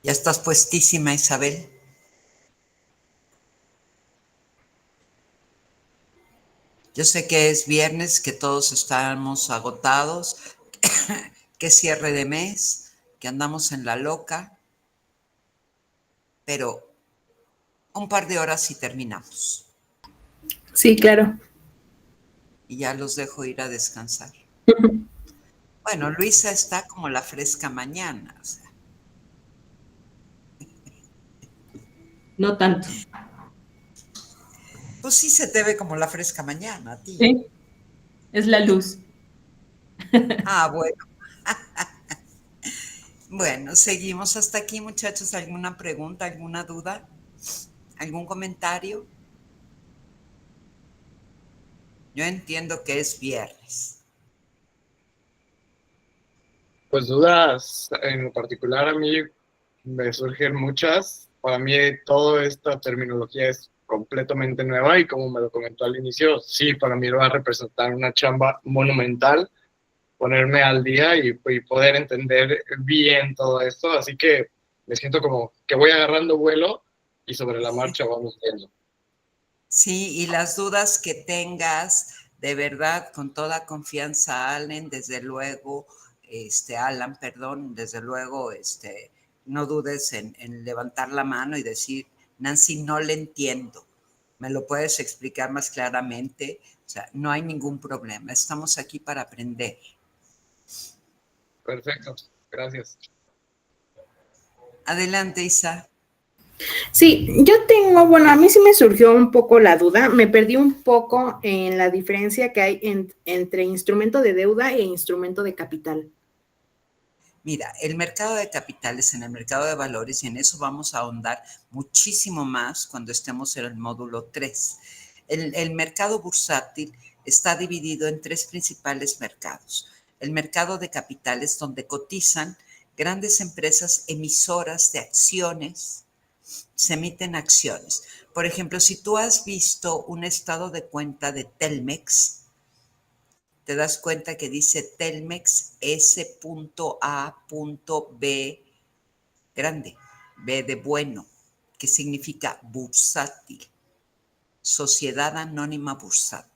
¿Ya estás puestísima, Isabel? Yo sé que es viernes, que todos estamos agotados, que es cierre de mes, que andamos en la loca, pero un par de horas y terminamos. Sí, claro. Y ya los dejo ir a descansar. Bueno, Luisa está como la fresca mañana. O sea, No tanto. pues sí se te ve como la fresca mañana a ti. Sí, es la luz. Ah, bueno. Bueno, seguimos hasta aquí, muchachos. ¿Alguna pregunta, alguna duda, algún comentario? Yo entiendo que es viernes. Pues dudas en lo particular a mí me surgen muchas. Para mí toda esta terminología es completamente nueva y como me lo comentó al inicio, sí, para mí va a representar una chamba monumental ponerme al día y poder entender bien todo esto. Así que me siento como que voy agarrando vuelo y sobre la marcha vamos viendo. Sí, y las dudas que tengas, de verdad, con toda confianza, Allen, desde luego, Alan, perdón, desde luego, no dudes en levantar la mano y decir, Nancy, no le entiendo. ¿Me lo puedes explicar más claramente? O sea, no hay ningún problema. Estamos aquí para aprender. Perfecto, gracias. Adelante, Isa. Sí, yo tengo, bueno, a mí sí me surgió un poco la duda, me perdí un poco en la diferencia que hay entre instrumento de deuda e instrumento de capital. Mira, el mercado de capitales en el mercado de valores, y en eso vamos a ahondar muchísimo más cuando estemos en el módulo 3. El mercado bursátil está dividido en tres principales mercados. El mercado de capitales, donde cotizan grandes empresas emisoras de acciones, se emiten acciones. Por ejemplo, si tú has visto un estado de cuenta de Telmex, te das cuenta que dice Telmex S.A.B grande, B de bueno, que significa bursátil, sociedad anónima bursátil.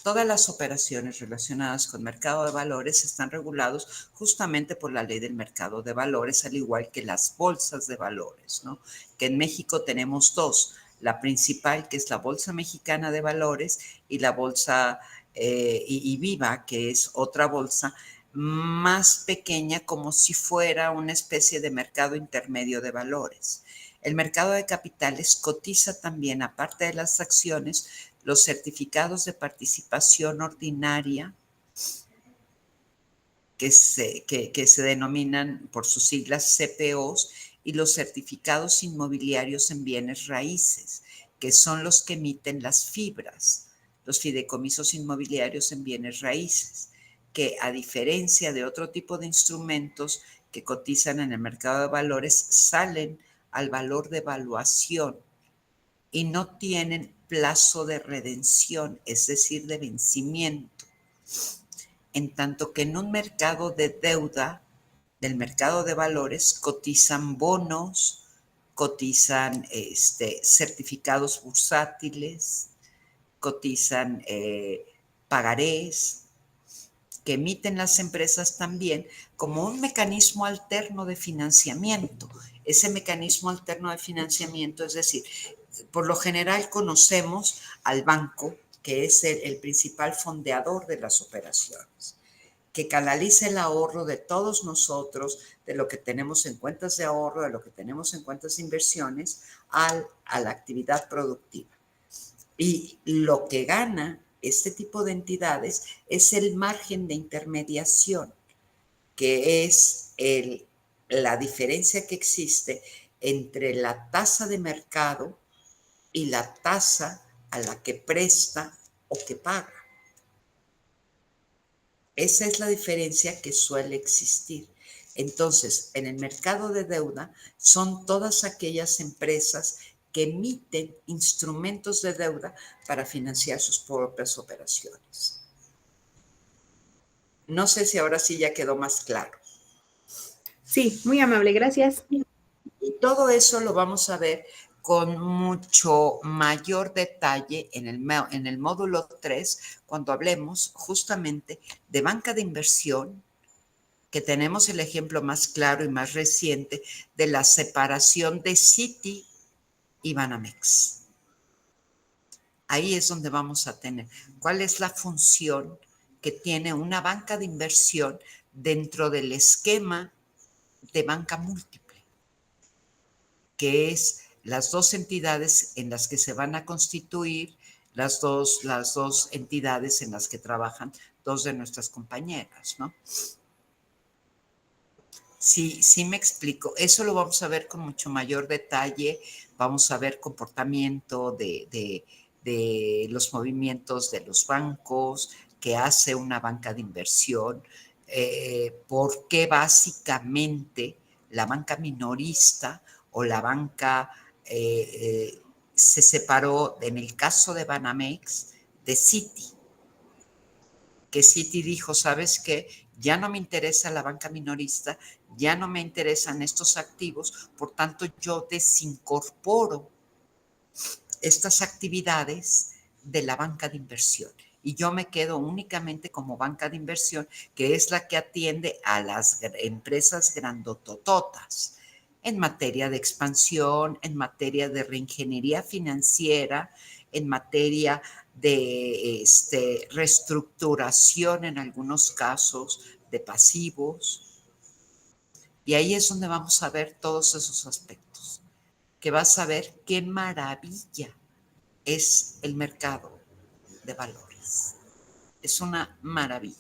Todas las operaciones relacionadas con mercado de valores están regulados justamente por la ley del mercado de valores, al igual que las bolsas de valores, ¿no? Que en México tenemos dos, la principal, que es la Bolsa Mexicana de Valores, y la Bolsa y Viva, que es otra bolsa más pequeña, como si fuera una especie de mercado intermedio de valores. El mercado de capitales cotiza también, aparte de las acciones, los certificados de participación ordinaria, que se denominan por sus siglas CPOs, y los certificados inmobiliarios en bienes raíces, que son los que emiten las fibras, los fideicomisos inmobiliarios en bienes raíces, que a diferencia de otro tipo de instrumentos que cotizan en el mercado de valores, salen al valor de evaluación y no tienen plazo de redención, es decir, de vencimiento. En tanto que en un mercado de deuda, del mercado de valores, cotizan bonos, cotizan certificados bursátiles, cotizan pagarés, que emiten las empresas también como un mecanismo alterno de financiamiento. Ese mecanismo alterno de financiamiento, es decir, por lo general conocemos al banco, que es el principal fondeador de las operaciones, que canaliza el ahorro de todos nosotros, de lo que tenemos en cuentas de ahorro, de lo que tenemos en cuentas de inversiones, a la actividad productiva. Y lo que gana este tipo de entidades es el margen de intermediación, que es la diferencia que existe entre la tasa de mercado y la tasa a la que presta o que paga. Esa es la diferencia que suele existir. Entonces, en el mercado de deuda son todas aquellas empresas que emiten instrumentos de deuda para financiar sus propias operaciones. No sé si ahora sí ya quedó más claro. Sí, muy amable, gracias. Y todo eso lo vamos a ver con mucho mayor detalle en el módulo 3, cuando hablemos justamente de banca de inversión, que tenemos el ejemplo más claro y más reciente de la separación de Citi y Banamex. Ahí es donde vamos a tener cuál es la función que tiene una banca de inversión dentro del esquema de banca múltiple, que es las dos entidades en las que se van a constituir, las dos entidades en las que trabajan dos de nuestras compañeras, ¿no? Sí, sí me explico. Eso lo vamos a ver con mucho mayor detalle. Vamos a ver comportamiento de los movimientos de los bancos, que hace una banca de inversión, por qué básicamente la banca minorista o la banca se separó, en el caso de Banamex, de Citi, que Citi dijo, ¿sabes qué? Ya no me interesa la banca minorista, ya no me interesan estos activos, por tanto yo desincorporo estas actividades de la banca de inversión y yo me quedo únicamente como banca de inversión, que es la que atiende a las empresas grandotototas en materia de expansión, en materia de reingeniería financiera, en materia de reestructuración en algunos casos de pasivos. Y ahí es donde vamos a ver todos esos aspectos, que vas a ver qué maravilla es el mercado de valores. Es una maravilla.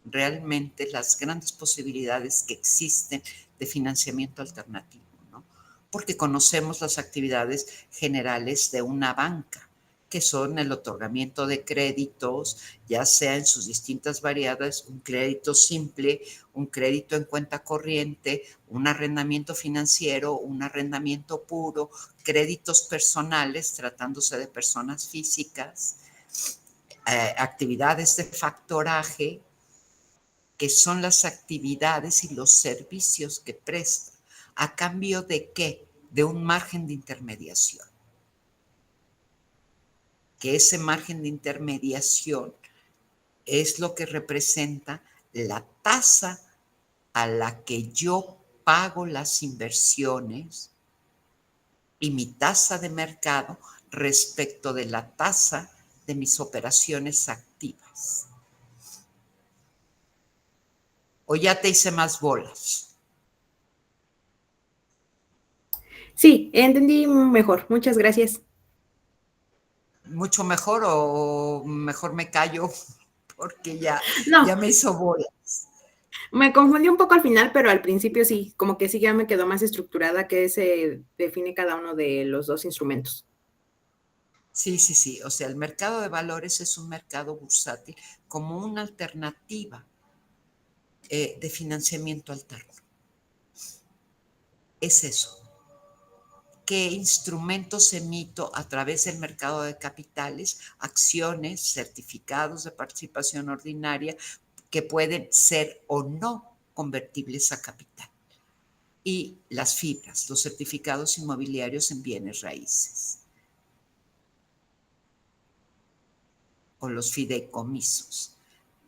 Realmente las grandes posibilidades que existen de financiamiento alternativo, ¿no? Porque conocemos las actividades generales de una banca, que son el otorgamiento de créditos, ya sea en sus distintas variedades, un crédito simple, un crédito en cuenta corriente, un arrendamiento financiero, un arrendamiento puro, créditos personales, tratándose de personas físicas, actividades de factoraje, que son las actividades y los servicios que presta. ¿A cambio de qué? De un margen de intermediación. Que ese margen de intermediación es lo que representa la tasa a la que yo pago las inversiones y mi tasa de mercado respecto de la tasa de mis operaciones activas. ¿O ya te hice más bolas? Sí, entendí mejor. Muchas gracias. ¿Mucho mejor o mejor me callo porque ya No, me hizo bola? me confundí un poco al final, pero al principio sí, como que sí ya me quedó más estructurada que se define cada uno de los dos instrumentos. Sí, sí, sí. O sea, el mercado de valores es un mercado bursátil como una alternativa de financiamiento alterno. Es eso. ¿Qué instrumentos emito a través del mercado de capitales? Acciones, certificados de participación ordinaria que pueden ser o no convertibles a capital. Y las fibras, los certificados inmobiliarios en bienes raíces o los fideicomisos.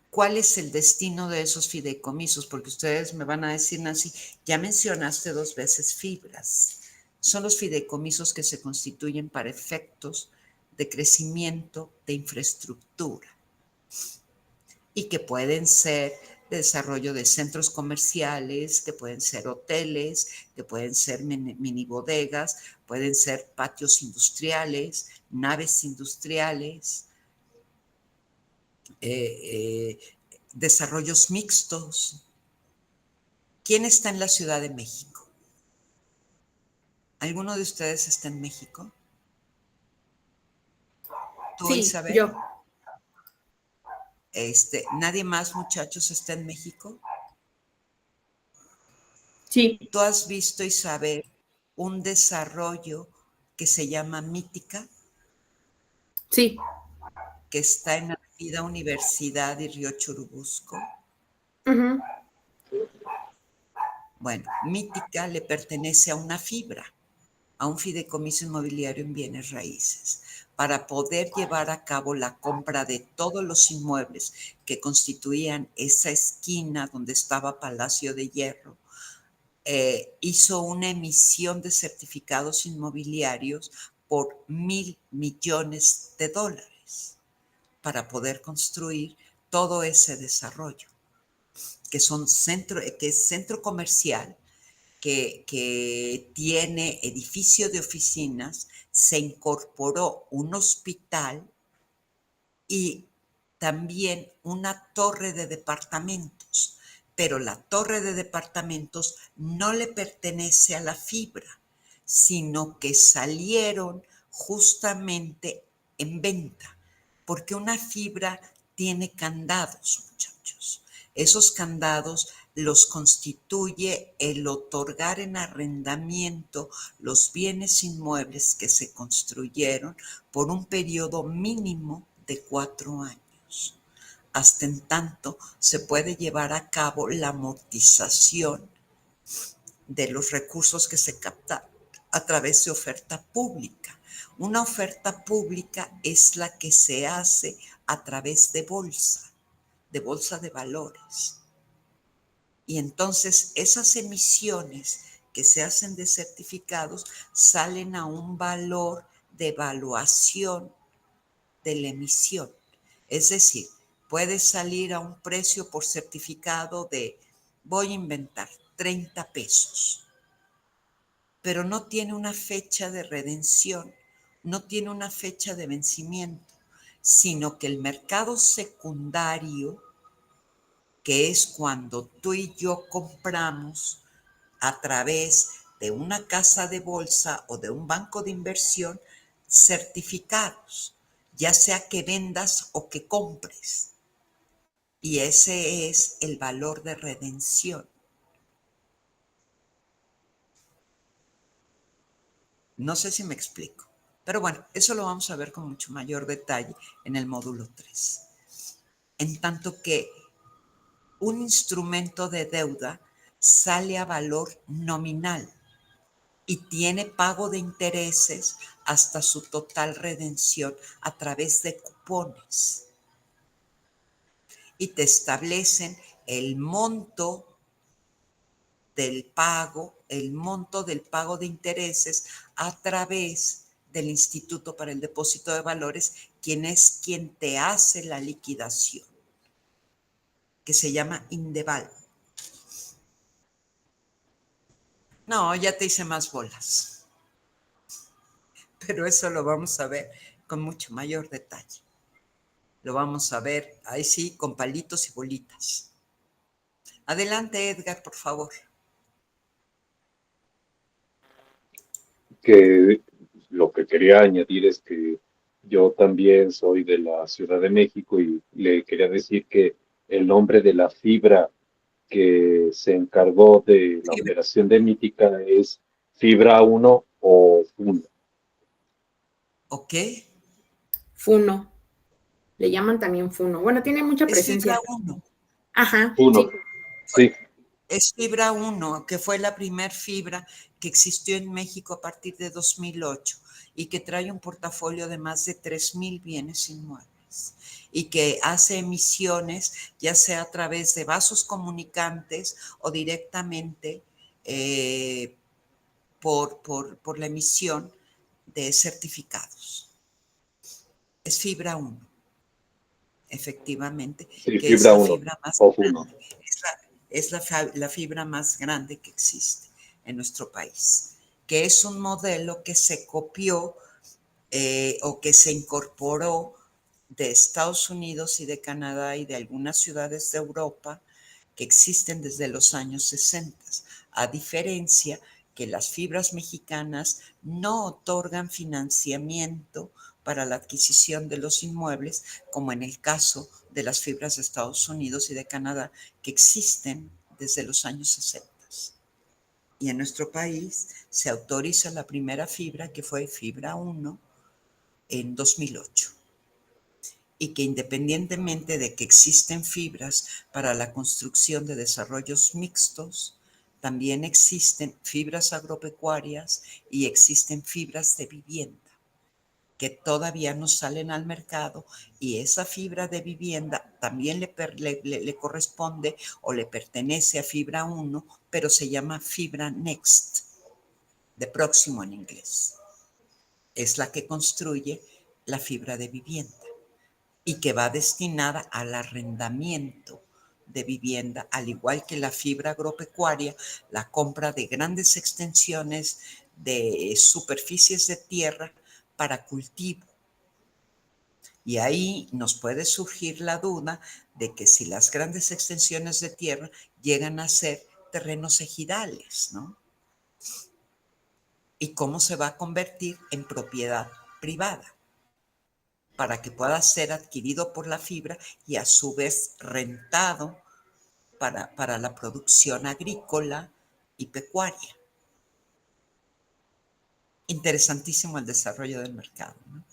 ¿Cuál es el destino de esos fideicomisos? Porque ustedes me van a decir, Nancy, ya mencionaste 2 veces fibras. Son los fideicomisos que se constituyen para efectos de crecimiento de infraestructura y que pueden ser de desarrollo de centros comerciales, que pueden ser hoteles, que pueden ser mini bodegas, pueden ser patios industriales, naves industriales, desarrollos mixtos. ¿Quién está en la Ciudad de México? ¿Alguno de ustedes está en México? ¿Tú, Sí, Isabel? yo. ¿Nadie más, muchachos, está en México? Sí, ¿Tú has visto, Isabel, un desarrollo que se llama Mítica, sí. que está en Avenida Universidad y Río Churubusco? Uh-huh. Bueno, Mítica le pertenece a una fibra, a un fideicomiso inmobiliario en bienes raíces, para poder llevar a cabo la compra de todos los inmuebles que constituían esa esquina donde estaba Palacio de Hierro. Hizo una emisión de certificados inmobiliarios por $1,000 millones para poder construir todo ese desarrollo, que es centro comercial, que tiene edificio de oficinas, se incorporó un hospital y también una torre de departamentos, pero la torre de departamentos no le pertenece a la fibra, sino que salieron justamente en venta, porque una fibra tiene candados, muchachos. Esos candados los constituye el otorgar en arrendamiento los bienes inmuebles que se construyeron por un periodo mínimo de 4 años. Hasta en tanto se puede llevar a cabo la amortización de los recursos que se captan a través de oferta pública. Una oferta pública es la que se hace a través de bolsa de valores. Y entonces esas emisiones que se hacen de certificados salen a un valor de evaluación de la emisión. Es decir, puede salir a un precio por certificado de, voy a inventar, 30 pesos, pero no tiene una fecha de redención, no tiene una fecha de vencimiento, sino que el mercado secundario, que es cuando tú y yo compramos a través de una casa de bolsa o de un banco de inversión certificados, ya sea que vendas o que compres. Y ese es el valor de redención. No sé si me explico, pero bueno, eso lo vamos a ver con mucho mayor detalle en el módulo 3. En tanto que un instrumento de deuda sale a valor nominal y tiene pago de intereses hasta su total redención a través de cupones. Y te establecen el monto del pago de intereses a través del Instituto para el Depósito de Valores, quien te hace la liquidación, que se llama Indeval. No, ya te hice más bolas, pero eso lo vamos a ver con mucho mayor detalle. Lo vamos a ver, ahí sí, con palitos y bolitas. Adelante, Edgar, por favor. Que lo que quería añadir es que yo también soy de la Ciudad de México y le quería decir que el nombre de la fibra que se encargó de la Fibra. operación de Mítica es Fibra uno o FUNO. ¿Ok? Funo. Le llaman también Funo. Bueno, tiene mucha Es Fibra presencia. 1. Ajá, FUNO, sí. sí. Es Fibra 1, que fue la primer fibra que existió en México a partir de 2008 y que trae un portafolio de más de 3,000 bienes inmuebles y que hace emisiones ya sea a través de vasos comunicantes o directamente por la emisión de certificados. Es Fibra 1, efectivamente, Sí, que es Fibra la uno fibra más o FUNO. grande. Es la fibra más grande que existe en nuestro país, que es un modelo que se copió o que se incorporó de Estados Unidos y de Canadá y de algunas ciudades de Europa que existen desde los años 60, a diferencia que las fibras mexicanas no otorgan financiamiento para la adquisición de los inmuebles, como en el caso de las fibras de Estados Unidos y de Canadá, que existen desde los años 60. Y en nuestro país se autoriza la primera fibra, que fue Fibra 1, en 2008. Y que independientemente de que existen fibras para la construcción de desarrollos mixtos, también existen fibras agropecuarias y existen fibras de vivienda que todavía no salen al mercado, y esa fibra de vivienda también le corresponde o le pertenece a fibra 1, pero se llama fibra next, de próximo en inglés. Es la que construye la fibra de vivienda y que va destinada al arrendamiento de vivienda, al igual que la fibra agropecuaria, la compra de grandes extensiones de superficies de tierra para cultivo. Y ahí nos puede surgir la duda de que si las grandes extensiones de tierra llegan a ser terrenos ejidales, ¿no? Y cómo se va a convertir en propiedad privada para que pueda ser adquirido por la fibra y a su vez rentado para la producción agrícola y pecuaria. Interesantísimo el desarrollo del mercado, ¿no?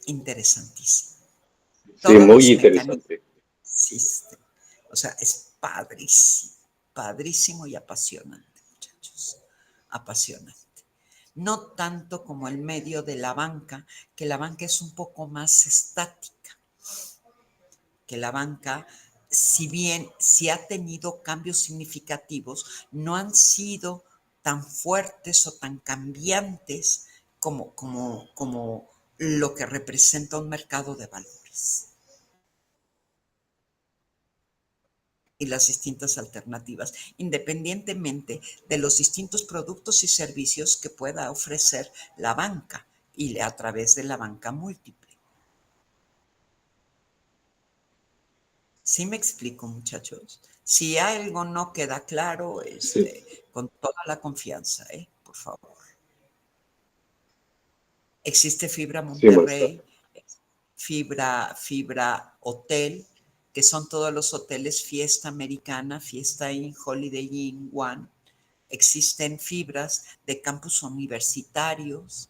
Interesantísimo. Sí, Todos muy los mecanismos interesante. existen. O sea, es padrísimo, padrísimo y apasionante, muchachos. Apasionante. No tanto como el medio de la banca, que la banca es un poco más estática. Que la banca, si bien sí ha tenido cambios significativos, no han sido tan fuertes o tan cambiantes como lo que representa un mercado de valores y las distintas alternativas, independientemente de los distintos productos y servicios que pueda ofrecer la banca y a través de la banca múltiple. ¿Sí me explico, muchachos? Si algo no queda claro, Sí, con toda la confianza, por favor. Existe Fibra sí, maestra. Monterrey, Fibra Hotel, que son todos los hoteles Fiesta Americana, Fiesta Inn, Holiday Inn, One. Existen fibras de campus universitarios,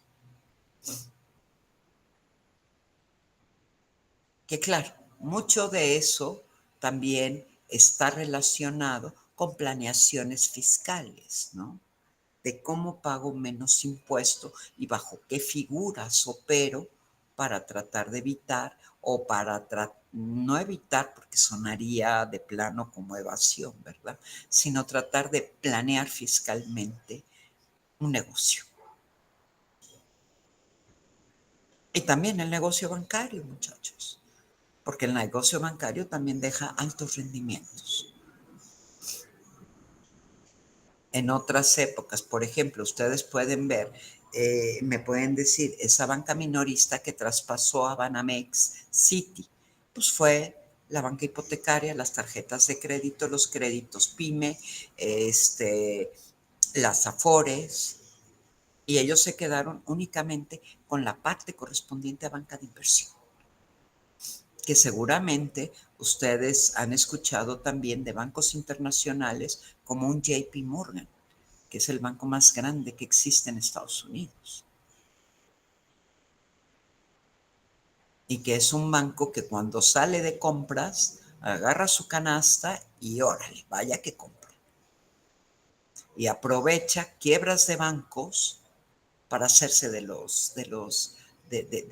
que claro, mucho de eso también está relacionado con planeaciones fiscales, ¿no? De cómo pago menos impuesto y bajo qué figuras opero para tratar de evitar o para no evitar, porque sonaría de plano como evasión, ¿verdad? Sino tratar de planear fiscalmente un negocio. Y también el negocio bancario, muchachos, porque el negocio bancario también deja altos rendimientos. En otras épocas, por ejemplo, ustedes pueden ver, me pueden decir, esa banca minorista que traspasó a Banamex City, pues fue la banca hipotecaria, las tarjetas de crédito, los créditos PYME, las Afores, y ellos se quedaron únicamente con la parte correspondiente a banca de inversión, que seguramente ustedes han escuchado también de bancos internacionales como un JP Morgan, que es el banco más grande que existe en Estados Unidos. Y que es un banco que cuando sale de compras, agarra su canasta y órale, vaya que compra. Y aprovecha quiebras de bancos para hacerse de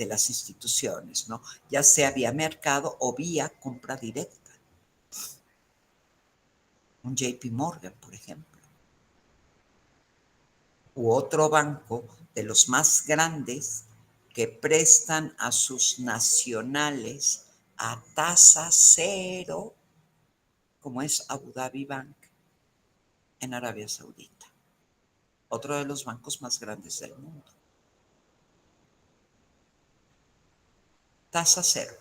las instituciones, ¿no? Ya sea vía mercado o vía compra directa. Un JP Morgan, por ejemplo. U otro banco de los más grandes que prestan a sus nacionales a tasa cero, como es Abu Dhabi Bank en Arabia Saudita, otro de los bancos más grandes del mundo. Tasa cero,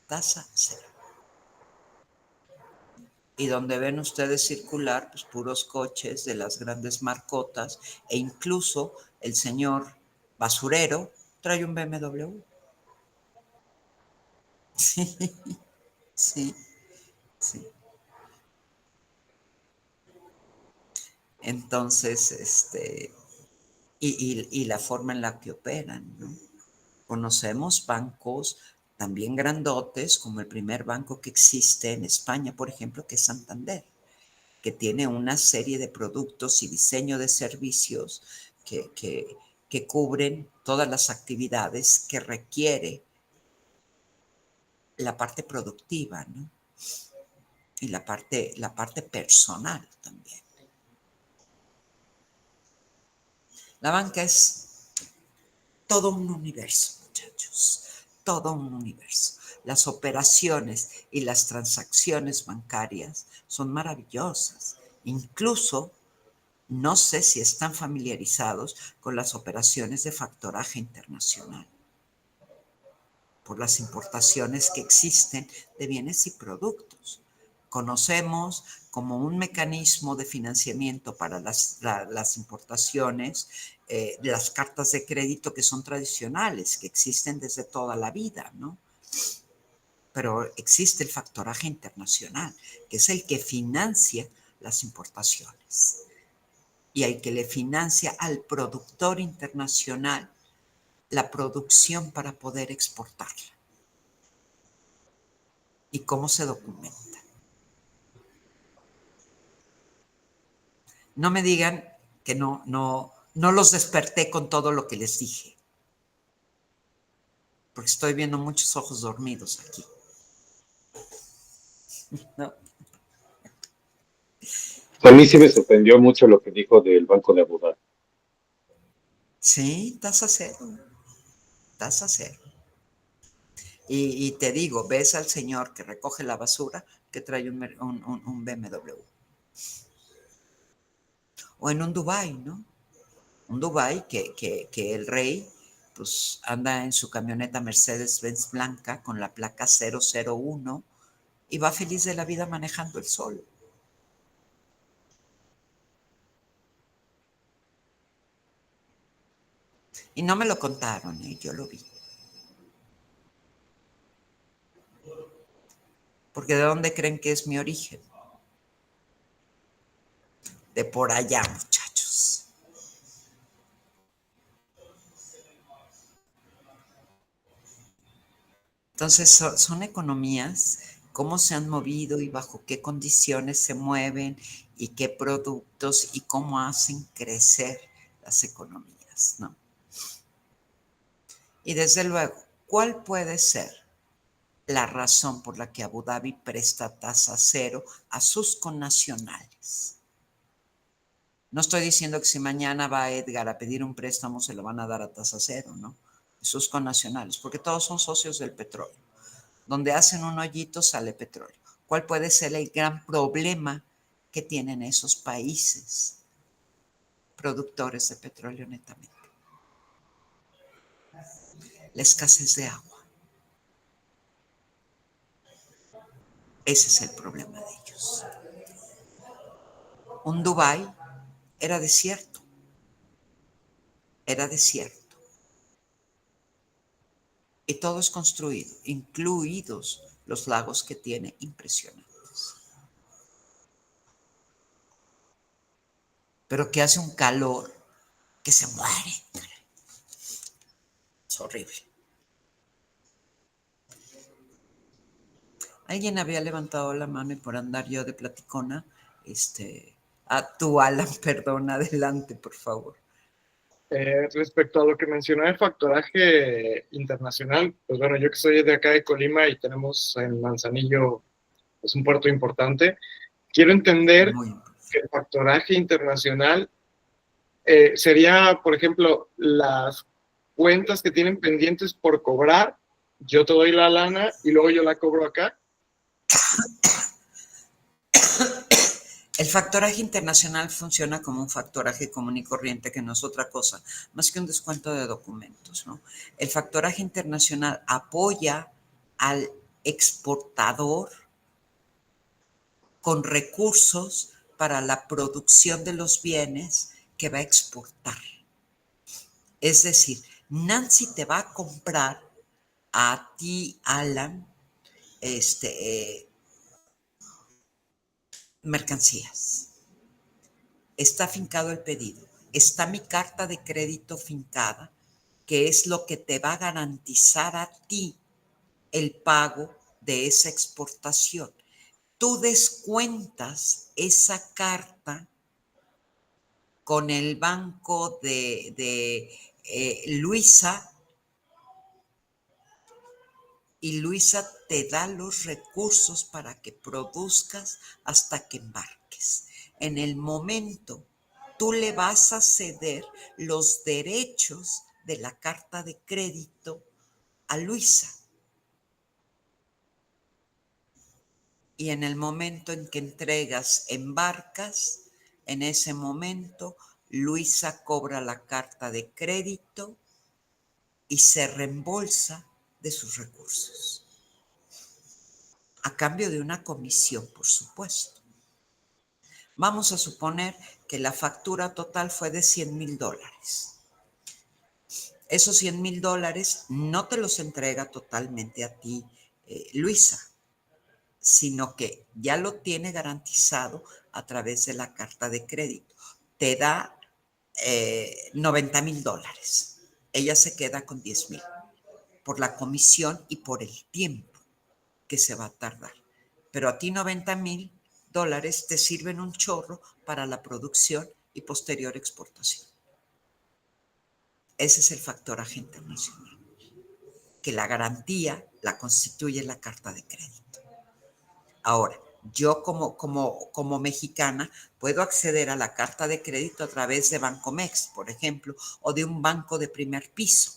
tasa cero. Y donde ven ustedes circular, pues puros coches de las grandes marcotas, e incluso el señor basurero trae un BMW. Sí, sí, sí. Entonces, y la forma en la que operan, ¿no? Conocemos bancos también grandotes, como el primer banco que existe en España, por ejemplo, que es Santander, que tiene una serie de productos y diseño de servicios que cubren todas las actividades que requiere la parte productiva, ¿no? Y la parte personal también. La banca es todo un universo, muchachos, todo un universo. Las operaciones y las transacciones bancarias son maravillosas. Incluso, no sé si están familiarizados con las operaciones de factoraje internacional por las importaciones que existen de bienes y productos. Conocemos como un mecanismo de financiamiento para las importaciones, las cartas de crédito que son tradicionales, que existen desde toda la vida, ¿no? Pero existe el factoraje internacional, que es el que financia las importaciones y el que le financia al productor internacional la producción para poder exportarla. ¿Y cómo se documenta? No me digan que no los desperté con todo lo que les dije, porque estoy viendo muchos ojos dormidos aquí. ¿No? A mí sí me sorprendió mucho lo que dijo del Banco de Abu Dhabi. Sí, tasa cero, tasa cero. Y te digo, ves al señor que recoge la basura que trae un BMW. O en un Dubái, ¿no? Un Dubái que el rey pues anda en su camioneta Mercedes-Benz blanca con la placa 001 y va feliz de la vida manejando el sol. Y no me lo contaron, yo lo vi. Porque ¿de dónde creen que es mi origen? De por allá, muchachos. Entonces son economías, cómo se han movido y bajo qué condiciones se mueven y qué productos y cómo hacen crecer las economías, ¿no? Y desde luego, ¿cuál puede ser la razón por la que Abu Dhabi presta tasa cero a sus connacionales? No estoy diciendo que si mañana va Edgar a pedir un préstamo se lo van a dar a tasa cero, ¿no? Sus connacionales, porque todos son socios del petróleo. Donde hacen un hoyito sale petróleo. ¿Cuál puede ser el gran problema que tienen esos países productores de petróleo netamente? La escasez de agua. Ese es el problema de ellos. Un Dubái era desierto. Era desierto. Y todo es construido, incluidos los lagos que tiene impresionantes. Pero que hace un calor que se muere. Es horrible. Alguien había levantado la mano y por andar yo de platicona, tú, Alan, perdón, adelante, por favor. Respecto a lo que mencionó de factoraje internacional, pues bueno, yo que soy de acá de Colima y tenemos en Manzanillo pues un puerto importante, quiero entender que el factoraje internacional sería, por ejemplo, las cuentas que tienen pendientes por cobrar, yo te doy la lana y luego yo la cobro acá. El factoraje internacional funciona como un factoraje común y corriente, que no es otra cosa más que un descuento de documentos, ¿no? El factoraje internacional apoya al exportador con recursos para la producción de los bienes que va a exportar. Es decir, Nancy te va a comprar a ti, Alan, mercancías. Está fincado el pedido. Está mi carta de crédito fincada, que es lo que te va a garantizar a ti el pago de esa exportación. tú descuentas esa carta con el banco de Luisa, y Luisa te da los recursos para que produzcas hasta que embarques. En el momento, tú le vas a ceder los derechos de la carta de crédito a Luisa. Y en el momento en que entregas, embarcas, en ese momento Luisa cobra la carta de crédito y se reembolsa de sus recursos, a cambio de una comisión, por supuesto. Vamos a suponer que la factura total fue de $100,000. Esos $100,000 no te los entrega totalmente a ti, Luisa, sino que ya lo tiene garantizado a través de la carta de crédito. Te da $90,000. Ella se queda con 10,000 por la comisión y por el tiempo que se va a tardar. Pero a ti $90,000 te sirven un chorro para la producción y posterior exportación. Ese es el factor agente emocional, que la garantía la constituye la carta de crédito. Ahora, yo como mexicana puedo acceder a la carta de crédito a través de Bancomext, por ejemplo, o de un banco de primer piso.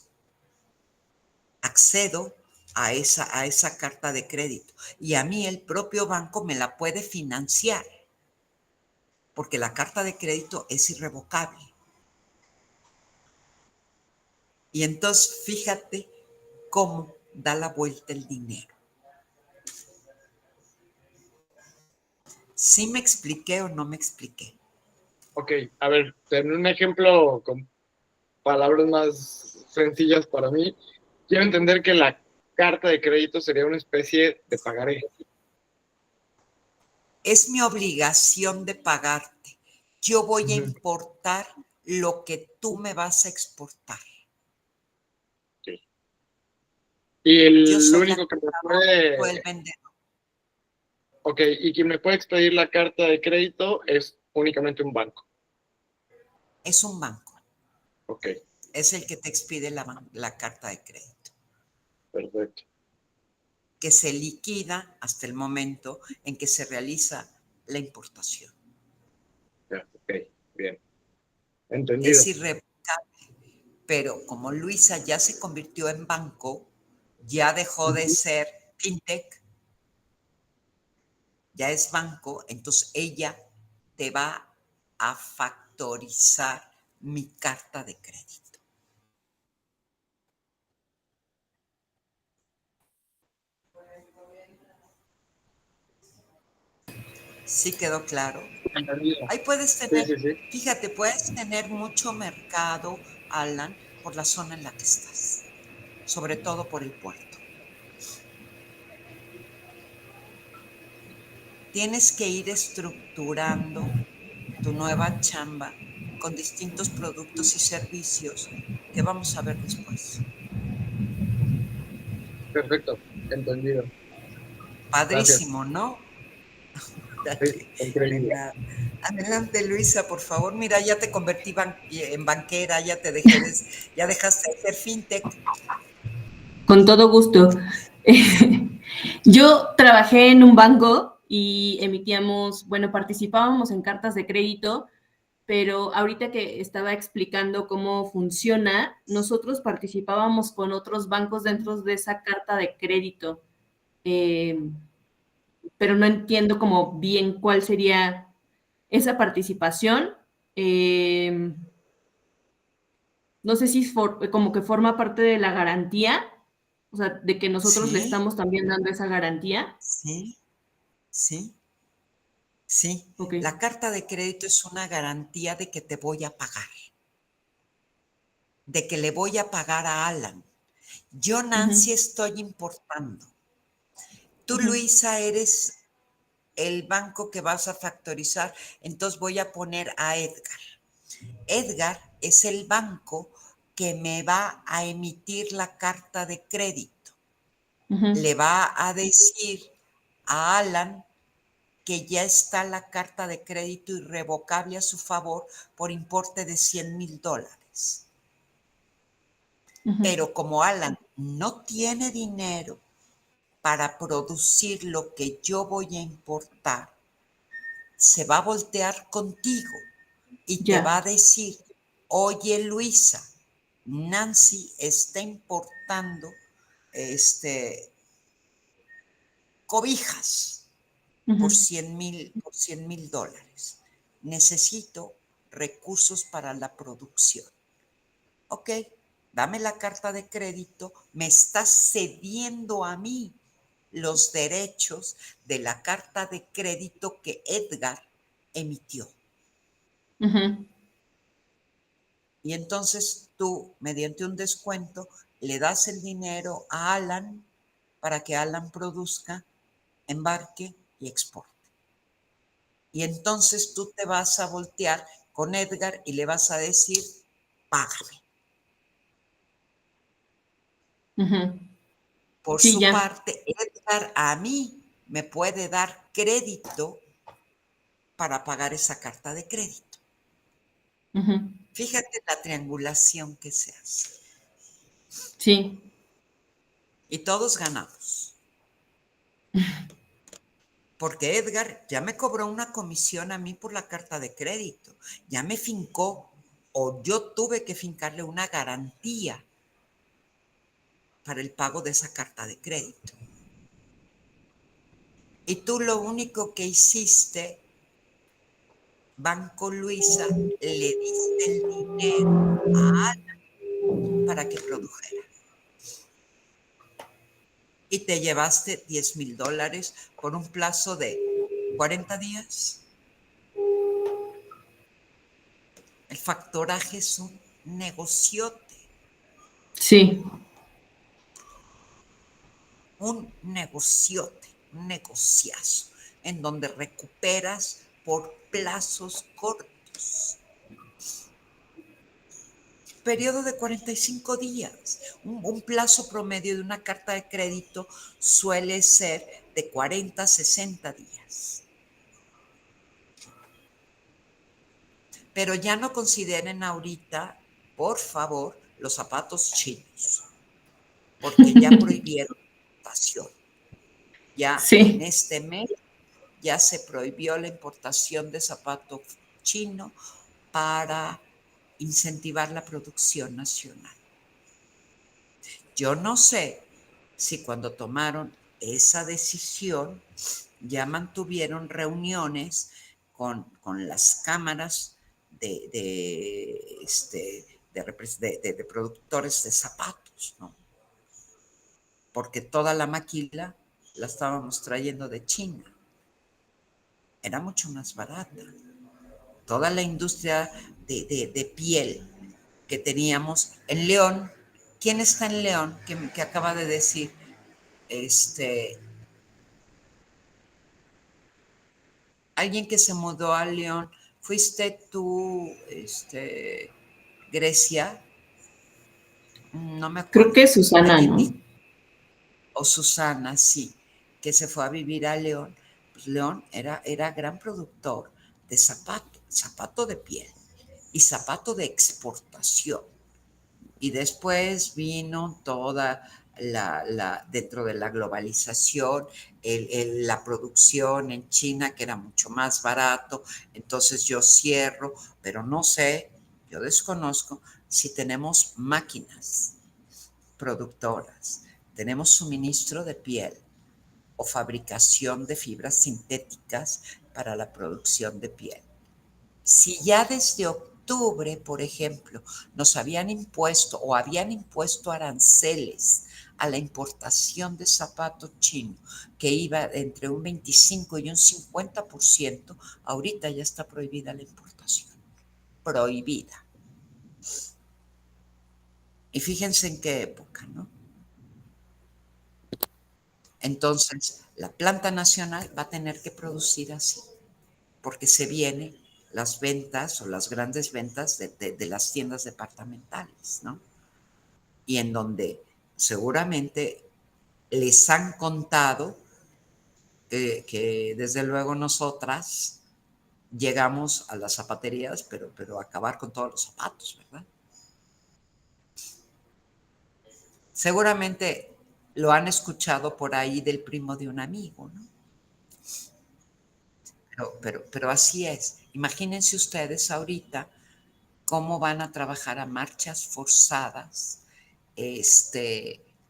Accedo a esa carta de crédito y a mí el propio banco me la puede financiar porque la carta de crédito es irrevocable. Y entonces fíjate cómo da la vuelta el dinero. ¿Sí me expliqué o no me expliqué? Ok, a ver, en un ejemplo con palabras más sencillas para mí, quiero entender que la carta de crédito sería una especie de pagaré. Es mi obligación de pagarte. Yo voy a importar lo que tú me vas a exportar. Sí. Y Yo el soy la único que me o el puede, vendedor. ok, y quien me puede expedir la carta de crédito es únicamente un banco. Es un banco. Ok, Es el que te expide la carta de crédito, perfecto. que se liquida hasta el momento en que se realiza la importación. Ya, ok, bien. Entendido. Es irrevocable, pero como Luisa ya se convirtió en banco, ya dejó de ser fintech, ya es banco, entonces ella te va a factorizar mi carta de crédito. ¿Sí quedó claro? Entendido. Ahí puedes Sí, tener, sí, sí. fíjate, puedes tener mucho mercado, Alan, por la zona en la que estás, sobre todo por el puerto. Tienes que ir estructurando tu nueva chamba con distintos productos y servicios que vamos a ver después. Perfecto, entendido. Gracias. Padrísimo, ¿no? Sí, Dale, de increíble. nada. Adelante, Luisa, por favor. Mira, ya te convertí en banquera, ya te dejé ya dejaste de ser fintech. Con todo gusto. Yo trabajé en un banco y emitíamos, bueno, participábamos en cartas de crédito, pero ahorita que estaba explicando cómo funciona, nosotros participábamos con otros bancos dentro de esa carta de crédito, pero no entiendo como bien cuál sería esa participación. No sé si como que forma parte de la garantía, o sea, de que nosotros le Sí, estamos también dando esa garantía. sí, sí, sí. Ok. La carta de crédito es una garantía de que te voy a pagar, de que le voy a pagar a Alan. Yo, Nancy, Uh-huh. estoy importando. Tú, Uh-huh. Luisa, eres el banco que vas a factorizar, entonces voy a poner a Edgar. Edgar es el banco que me va a emitir la carta de crédito. Uh-huh. Le va a decir a Alan que ya está la carta de crédito irrevocable a su favor por importe de $100,000. Pero como Alan no tiene dinero para producir lo que yo voy a importar, se va a voltear contigo y te va a decir, oye Luisa, Nancy está importando cobijas por $100,000. Necesito recursos para la producción. Ok, dame la carta de crédito, me estás cediendo a mí los derechos de la carta de crédito que Edgar emitió. Y entonces tú, mediante un descuento, le das el dinero a Alan para que Alan produzca, embarque y exporte. Y entonces tú te vas a voltear con Edgar y le vas a decir, págame. Por su parte, Edgar a mí me puede dar crédito para pagar esa carta de crédito. Fíjate la triangulación que se hace. Sí. Y todos ganamos. Porque Edgar ya me cobró una comisión a mí por la carta de crédito. Ya me fincó, o yo tuve que fincarle una garantía para el pago de esa carta de crédito. Y tú lo único que hiciste, Banco Luisa, le diste el dinero a Alan para que produjera. Y te llevaste $10,000 por un plazo de 40 días. El factoraje es un negociote. Sí. Un negociote, un negociazo, en donde recuperas por plazos cortos. Periodo de 45 días. Un plazo promedio de una carta de crédito suele ser de 40 a 60 días. Pero ya no consideren ahorita, por favor, los zapatos chinos, porque ya prohibieron la importación. Ya en este mes ya se prohibió la importación de zapato chino para incentivar la producción nacional. Yo no sé si cuando tomaron esa decisión ya mantuvieron reuniones con las cámaras de productores de zapatos, ¿no? Porque toda la maquila la estábamos trayendo de China. Era mucho más barata. Toda la industria de piel que teníamos en León. ¿Quién está en León? Que acaba de decir, alguien que se mudó a León. ¿Fuiste tú, Grecia? No me acuerdo. Creo que Susana, ¿Alguien ¿no? O Susana, sí, que se fue a vivir a León. Pues León era gran productor de zapato de piel y zapato de exportación. Y después vino toda dentro de la globalización, la producción en China, que era mucho más barato. Entonces yo cierro, pero no sé, yo desconozco si tenemos máquinas productoras, tenemos suministro de piel o fabricación de fibras sintéticas para la producción de piel. Si ya desde octubre, por ejemplo, nos habían impuesto o habían impuesto aranceles a la importación de zapato chino, que iba entre un 25 y un 50%, ahorita ya está prohibida la importación. Prohibida. Y fíjense en qué época, ¿no? Entonces, la planta nacional va a tener que producir así, porque se vienen las ventas o las grandes ventas de las tiendas departamentales, ¿no? Y en donde seguramente les han contado que desde luego nosotras llegamos a las zapaterías, pero a acabar con todos los zapatos, ¿verdad? Seguramente lo han escuchado por ahí del primo de un amigo, ¿no? Pero así es. Imagínense ustedes ahorita cómo van a trabajar a marchas forzadas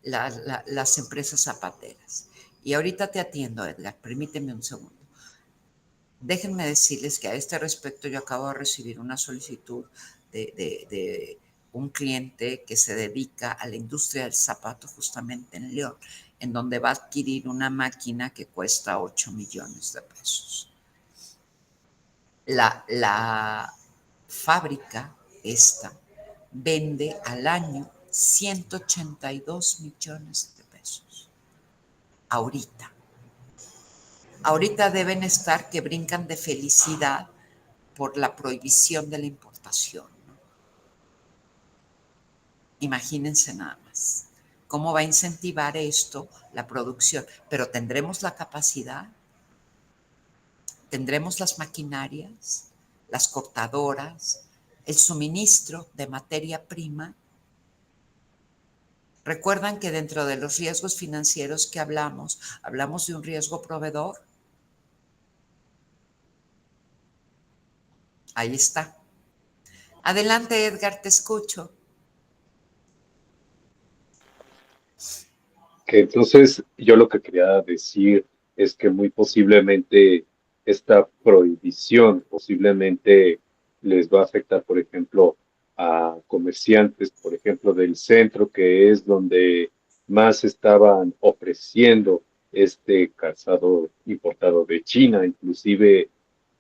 las empresas zapateras. Y ahorita te atiendo, Edgar, permíteme un segundo. Déjenme decirles que a este respecto yo acabo de recibir una solicitud de un cliente que se dedica a la industria del zapato justamente en León, en donde va a adquirir una máquina que cuesta 8 millones de pesos. La fábrica esta vende al año 182 millones de pesos. Ahorita. Ahorita deben estar que brincan de felicidad por la prohibición de la importación, ¿no? Imagínense nada más. ¿Cómo va a incentivar esto la producción? Pero ¿tendremos la capacidad? ¿Tendremos las maquinarias, las cortadoras, el suministro de materia prima? ¿Recuerdan que dentro de los riesgos financieros que hablamos de un riesgo proveedor? Ahí está. Adelante, Edgar, te escucho. Que entonces yo lo que quería decir es que muy posiblemente esta prohibición posiblemente les va a afectar, por ejemplo, a comerciantes, por ejemplo, del centro, que es donde más estaban ofreciendo este calzado importado de China, inclusive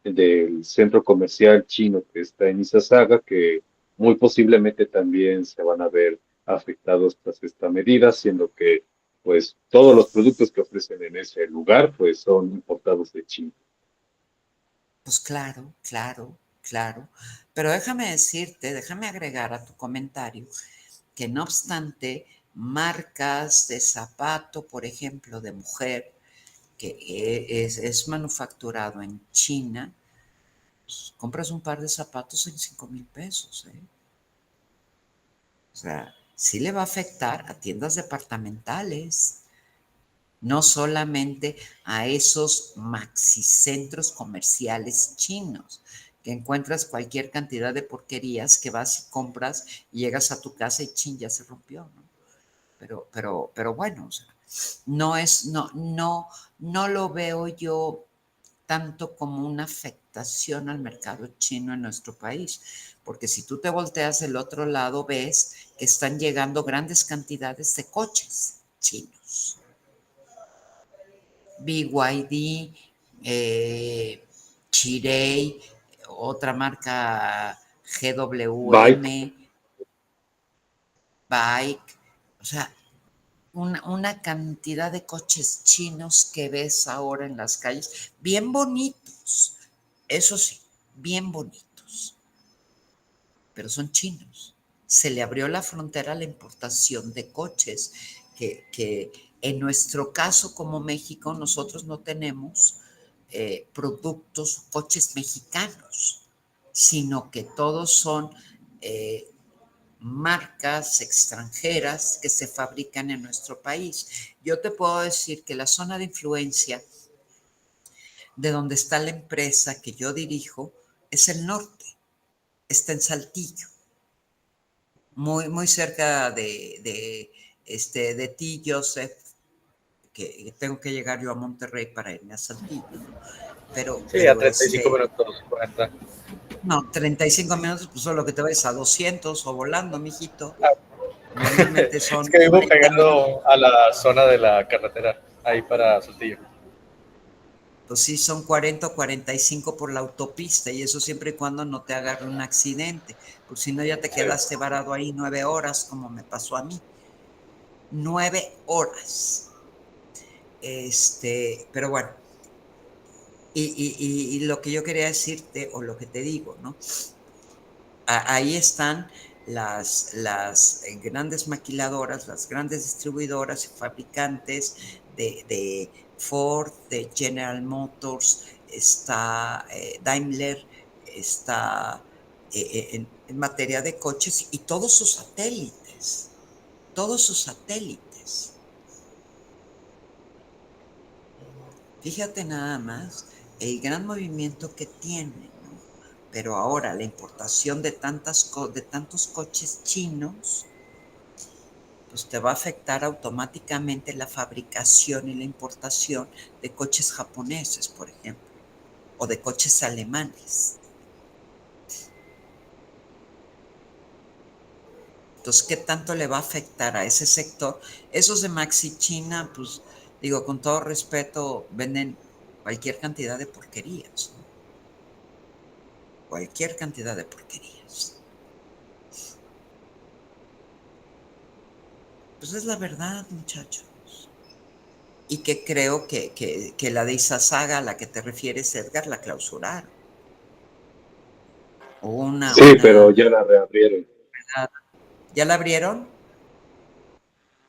del centro comercial chino que está en Izazaga, que muy posiblemente también se van a ver afectados tras esta medida, siendo que pues todos los productos que ofrecen en ese lugar pues son importados de China. Pues claro, claro, claro. Pero déjame agregar a tu comentario que no obstante, marcas de zapato, por ejemplo, de mujer, que es manufacturado en China, pues, compras un par de zapatos en 5,000 pesos, ¿eh? O sea, sí le va a afectar a tiendas departamentales, no solamente a esos maxicentros comerciales chinos, que encuentras cualquier cantidad de porquerías que vas y compras y llegas a tu casa y chin, ya se rompió, ¿no? Pero bueno, o sea, no lo veo yo tanto como una afectación al mercado chino en nuestro país, porque si tú te volteas del otro lado, ves que están llegando grandes cantidades de coches chinos. BYD, Chery, otra marca GWM, Bike, o sea, una cantidad de coches chinos que ves ahora en las calles, bien bonitos, eso sí, bien bonitos, pero son chinos. Se le abrió la frontera a la importación de coches que en nuestro caso como México nosotros no tenemos productos, coches mexicanos, sino que todos son marcas extranjeras que se fabrican en nuestro país. Yo te puedo decir que la zona de influencia de donde está la empresa que yo dirijo es el norte, está en Saltillo, muy cerca de ti, Joseph, que tengo que llegar yo a Monterrey para irme a Saltillo, ¿no? Sí, a 35 minutos, 40. No, 35 minutos, pues solo que te vayas a 200 o volando, mijito. Normalmente son... Es que vivo pegado a la zona de la carretera, ahí para Saltillo. Pues sí, son 40 o 45 por la autopista, y eso siempre y cuando no te agarre un accidente, pues si no ya te quedaste varado ahí 9 horas, como me pasó a mí. 9 horas. Pero bueno, y lo que yo quería decirte, o lo que te digo, ¿no? Ahí están las grandes maquiladoras, las grandes distribuidoras y fabricantes de Ford, de General Motors, está Daimler, está en materia de coches y todos sus satélites, todos sus satélites. Fíjate nada más el gran movimiento que tiene, ¿no? Pero ahora la importación de tantos coches chinos, pues te va a afectar automáticamente la fabricación y la importación de coches japoneses, por ejemplo, o de coches alemanes. Entonces, ¿qué tanto le va a afectar a ese sector? Esos de Maxi China, pues digo, con todo respeto, venden cualquier cantidad de porquerías, ¿no? Cualquier cantidad de porquerías. Pues es la verdad, muchachos. Y que creo que la de Izazaga a la que te refieres, Edgar, la clausuraron. O Sí, pero ya la reabrieron. ¿Ya la abrieron?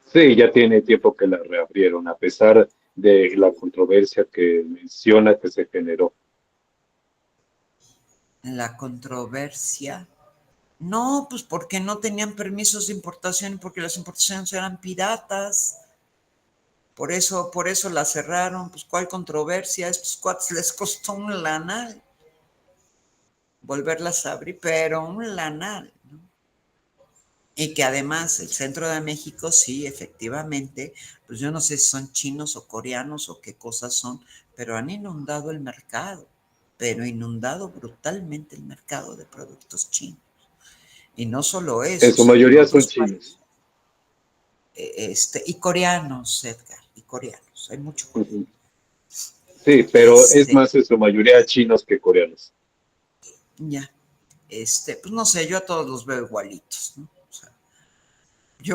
Sí, ya tiene tiempo que la reabrieron, a pesar de la controversia que menciona que se generó. La controversia. No, pues porque no tenían permisos de importación, porque las importaciones eran piratas. Por eso la cerraron. Pues cuál controversia, a estos cuates les costó un lanal volverlas a abrir, pero un lanal, ¿no? Y que además el centro de México, sí, efectivamente, pues yo no sé si son chinos o coreanos o qué cosas son, pero han inundado el mercado, pero inundado brutalmente el mercado de productos chinos. Y no solo En eso, su sino en mayoría son otros países. chinos. Y coreanos, Edgar, y coreanos, hay mucho coreano. Ujú. Sí, pero es Este, más en su mayoría chinos que coreanos. ya, pues no sé, yo a todos los veo igualitos, ¿no? O sea,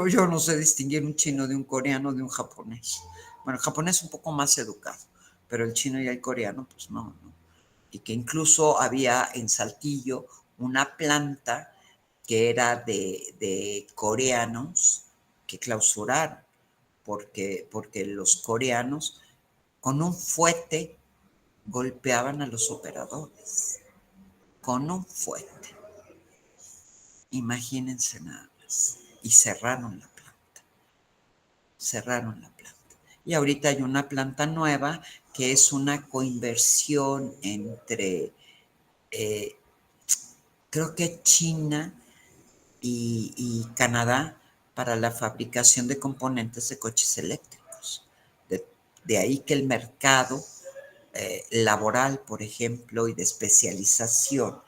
yo no sé distinguir un chino de un coreano de un japonés. Bueno, el japonés es un poco más educado, pero el chino y el coreano, pues no, ¿no? Y que incluso había en Saltillo una planta que era de coreanos que clausuraron, porque los coreanos con un fuete golpeaban a los operadores, con un fuete. Imagínense nada más. Y cerraron la planta. Y ahorita hay una planta nueva que es una coinversión entre, eh, creo que China y Canadá para la fabricación de componentes de coches eléctricos. De, de ahí que el mercado laboral, por ejemplo, y de especialización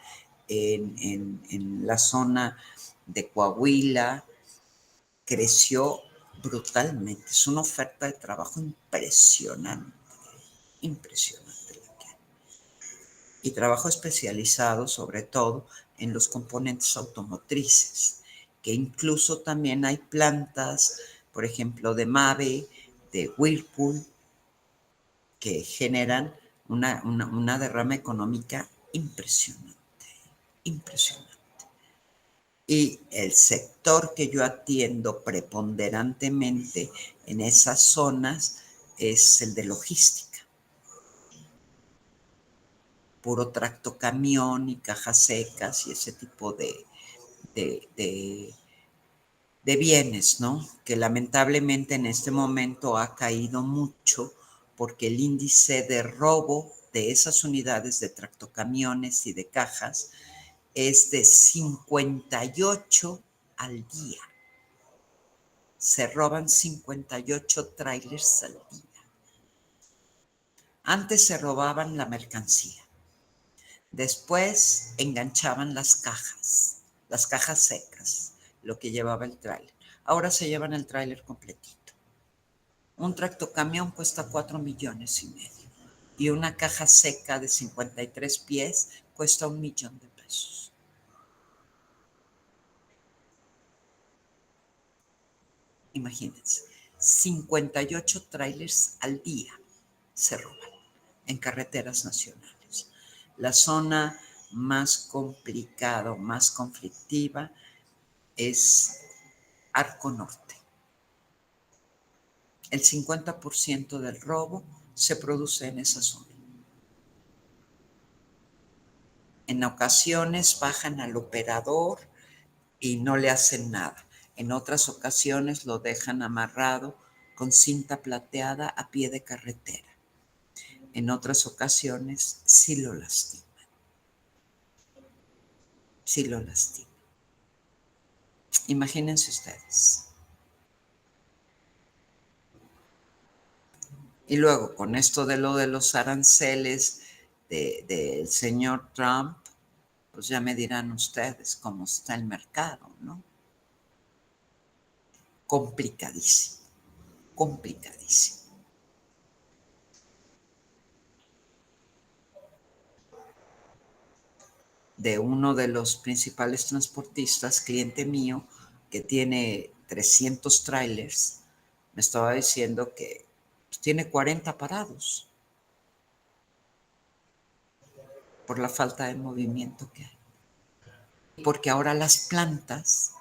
en la zona de Coahuila creció brutalmente. Es una oferta de trabajo impresionante, impresionante la que hay. Y trabajo especializado sobre todo en los componentes automotrices, que incluso también hay plantas, por ejemplo, de Mave, de Whirlpool, que generan una derrama económica impresionante, impresionante. Y el sector que yo atiendo preponderantemente en esas zonas es el de logística. Puro tractocamión y cajas secas y ese tipo de, de, de bienes, ¿no? Que lamentablemente en este momento ha caído mucho porque el índice de robo de esas unidades de tractocamiones y de cajas es de 58 al día. Se roban 58 trailers al día. Antes se robaban la mercancía. Después enganchaban las cajas secas, lo que llevaba el tráiler. Ahora se llevan el tráiler completito. Un tractocamión cuesta 4,5 millones y una caja seca de 53 pies cuesta 1 millón de pesos. Imagínense, 58 trailers al día se roban en carreteras nacionales. La zona más complicada, más conflictiva es Arco Norte. El 50% del robo se produce en esa zona. En ocasiones bajan al operador y no le hacen nada. En otras ocasiones lo dejan amarrado con cinta plateada a pie de carretera. En otras ocasiones sí lo lastiman. Sí lo lastiman. Imagínense ustedes. Y luego, con esto de lo de los aranceles del señor Trump, pues ya me dirán ustedes cómo está el mercado, ¿no? Complicadísimo, complicadísimo. De uno de los principales transportistas, cliente mío, que tiene 300 trailers, me estaba diciendo que tiene 40 parados por la falta de movimiento que hay. Porque ahora las plantas,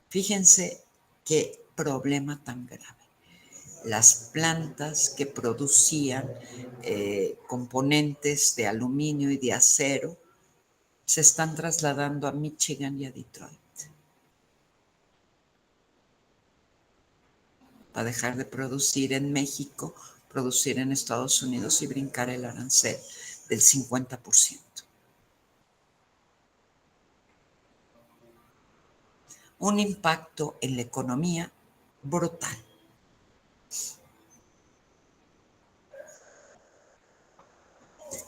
fíjense qué problema tan grave. Las plantas que producían componentes de aluminio y de acero se están trasladando a Michigan y a Detroit para dejar de producir en México, producir en Estados Unidos y brincar el arancel del 50%. Un impacto en la economía brutal.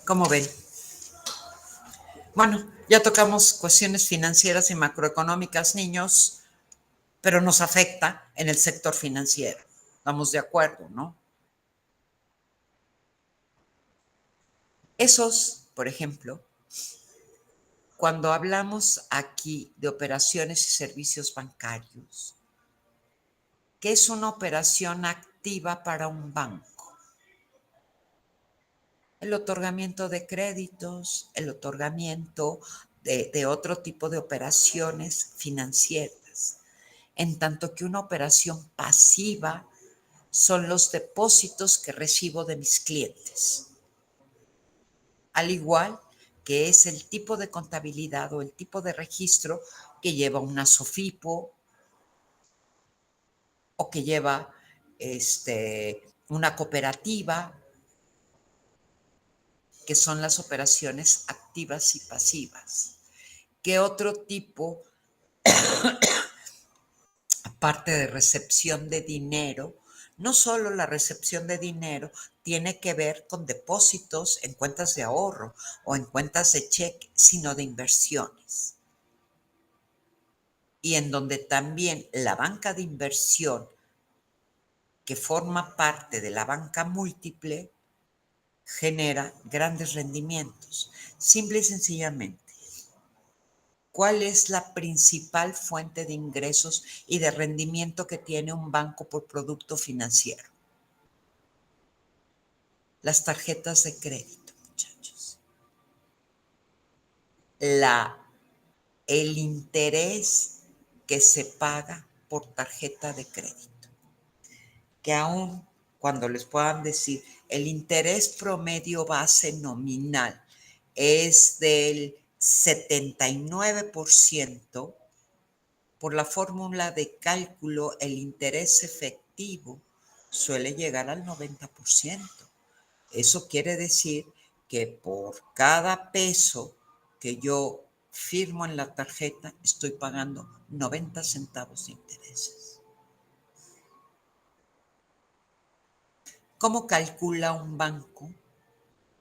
¿Cómo ven? Bueno, ya tocamos cuestiones financieras y macroeconómicas, niños, pero nos afecta en el sector financiero. Estamos de acuerdo, ¿no? Esos, por ejemplo, cuando hablamos aquí de operaciones y servicios bancarios, ¿qué es una operación activa para un banco? El otorgamiento de créditos, el otorgamiento de otro tipo de operaciones financieras, en tanto que una operación pasiva son los depósitos que recibo de mis clientes. Al igual que es el tipo de contabilidad o el tipo de registro que lleva una SOFIPO o que lleva una cooperativa, que son las operaciones activas y pasivas. ¿Qué otro tipo, aparte de recepción de dinero? No solo la recepción de dinero tiene que ver con depósitos en cuentas de ahorro o en cuentas de cheque, sino de inversiones. Y en donde también la banca de inversión, que forma parte de la banca múltiple, genera grandes rendimientos. Simple y sencillamente, ¿cuál es la principal fuente de ingresos y de rendimiento que tiene un banco por producto financiero? Las tarjetas de crédito, muchachos. El interés que se paga por tarjeta de crédito. Que aún cuando les puedan decir el interés promedio base nominal es del 79%, por la fórmula de cálculo el interés efectivo suele llegar al 90%. Eso quiere decir que por cada peso que yo firmo en la tarjeta estoy pagando 90 centavos de intereses. ¿Cómo calcula un banco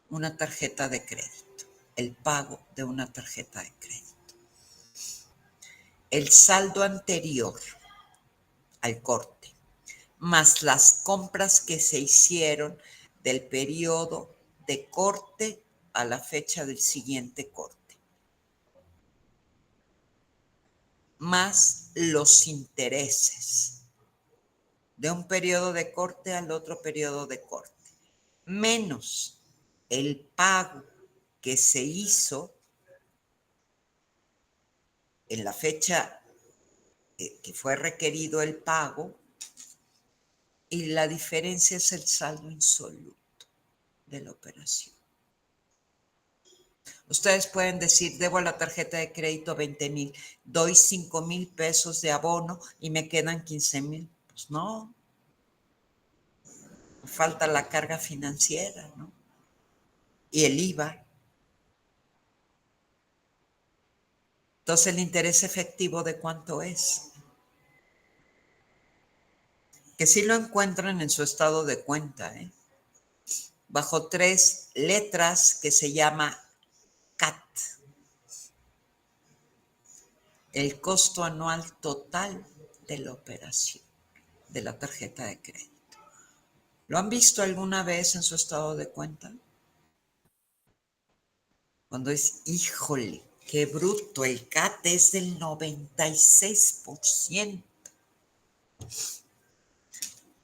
una tarjeta de crédito? El pago de una tarjeta de crédito. El saldo anterior al corte, más las compras que se hicieron del periodo de corte a la fecha del siguiente corte, más los intereses de un periodo de corte al otro periodo de corte, menos el pago que se hizo en la fecha que fue requerido el pago, y la diferencia es el saldo insoluto de la operación. Ustedes pueden decir, debo a la tarjeta de crédito 20,000, doy 5,000 pesos de abono y me quedan 15,000. Pues no, falta la carga financiera, ¿no? Y el IVA. Entonces, el interés efectivo, ¿de cuánto es? Que sí lo encuentran en su estado de cuenta, ¿eh? Bajo 3 letras que se llama CAT. El costo anual total de la operación de la tarjeta de crédito. ¿Lo han visto alguna vez en su estado de cuenta? Cuando es, híjole, qué bruto, el CAT es del 96%.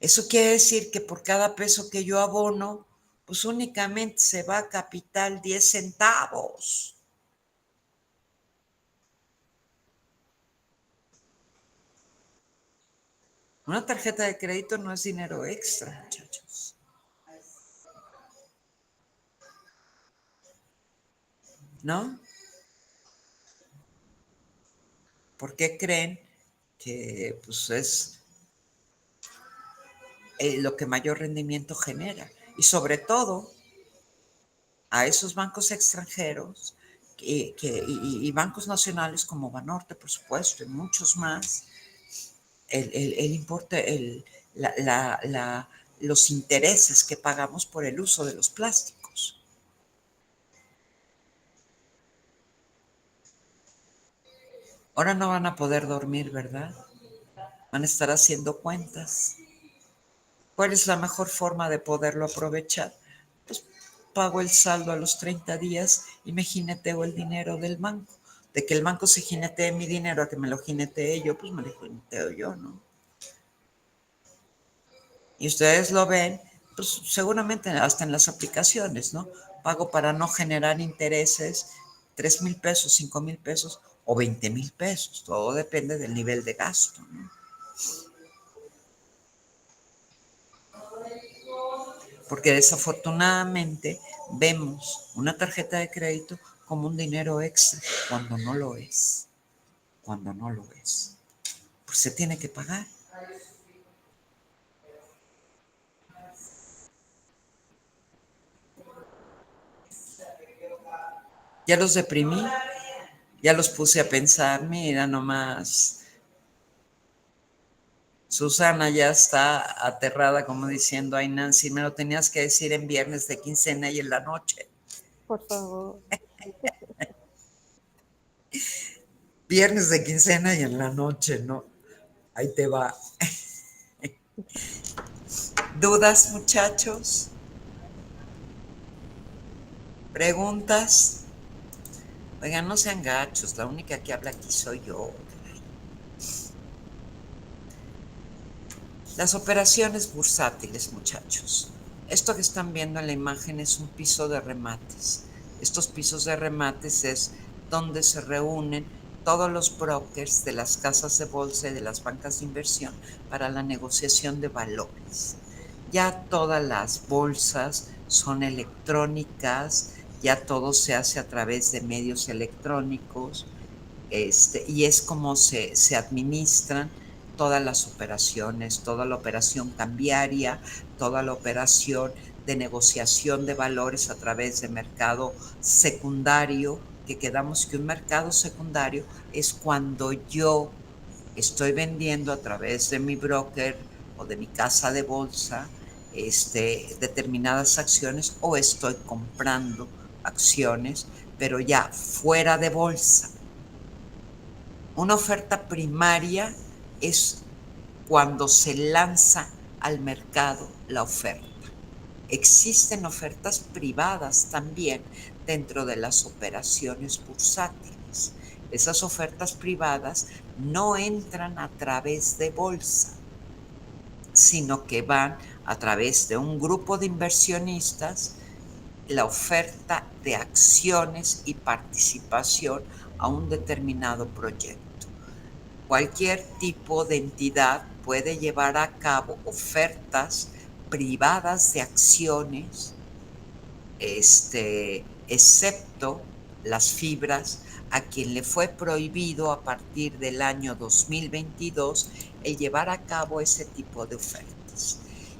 Eso quiere decir que por cada peso que yo abono, pues únicamente se va a capital 10 centavos. Una tarjeta de crédito no es dinero extra, muchachos. ¿No? ¿Por qué creen que pues, es lo que mayor rendimiento genera? Y sobre todo, a esos bancos extranjeros y bancos nacionales como Banorte, por supuesto, y muchos más, el importe, los intereses que pagamos por el uso de los plásticos. Ahora no van a poder dormir, ¿verdad? Van a estar haciendo cuentas. ¿Cuál es la mejor forma de poderlo aprovechar? Pues pago el saldo a los 30 días y me jineteo el dinero del banco. De que el banco se jinetee mi dinero a que me lo jinetee yo, pues me lo jineteo yo, ¿no? Y ustedes lo ven, pues seguramente hasta en las aplicaciones, ¿no? Pago para no generar intereses 3,000 pesos, 5,000 pesos o 20,000 pesos. Todo depende del nivel de gasto, ¿no? Porque desafortunadamente vemos una tarjeta de crédito como un dinero extra cuando no lo es. Cuando no lo es. Pues se tiene que pagar. Ya los deprimí, ya los puse a pensar, mira nomás. Susana ya está aterrada como diciendo, ay Nancy, me lo tenías que decir en viernes de quincena y en la noche. Por favor. Viernes de quincena y en la noche, ¿no? Ahí te va. ¿Dudas, muchachos? ¿Preguntas? Oigan, no sean gachos, la única que habla aquí soy yo. Las operaciones bursátiles, muchachos. Esto que están viendo en la imagen es un piso de remates. Estos pisos de remates es donde se reúnen todos los brokers de las casas de bolsa y de las bancas de inversión para la negociación de valores. Ya todas las bolsas son electrónicas, ya todo se hace a través de medios electrónicos, y es como se administran todas las operaciones, toda la operación cambiaria, toda la operación de negociación de valores a través de mercado secundario, que quedamos que un mercado secundario es cuando yo estoy vendiendo a través de mi broker o de mi casa de bolsa determinadas acciones o estoy comprando acciones, pero ya fuera de bolsa. Una oferta primaria es cuando se lanza al mercado la oferta. Existen ofertas privadas también dentro de las operaciones bursátiles. Esas ofertas privadas no entran a través de bolsa, sino que van a través de un grupo de inversionistas, la oferta de acciones y participación a un determinado proyecto. cualquier tipo de entidad puede llevar a cabo ofertas privadas de acciones, excepto las fibras, a quien le fue prohibido a partir del año 2022 el llevar a cabo ese tipo de ofertas.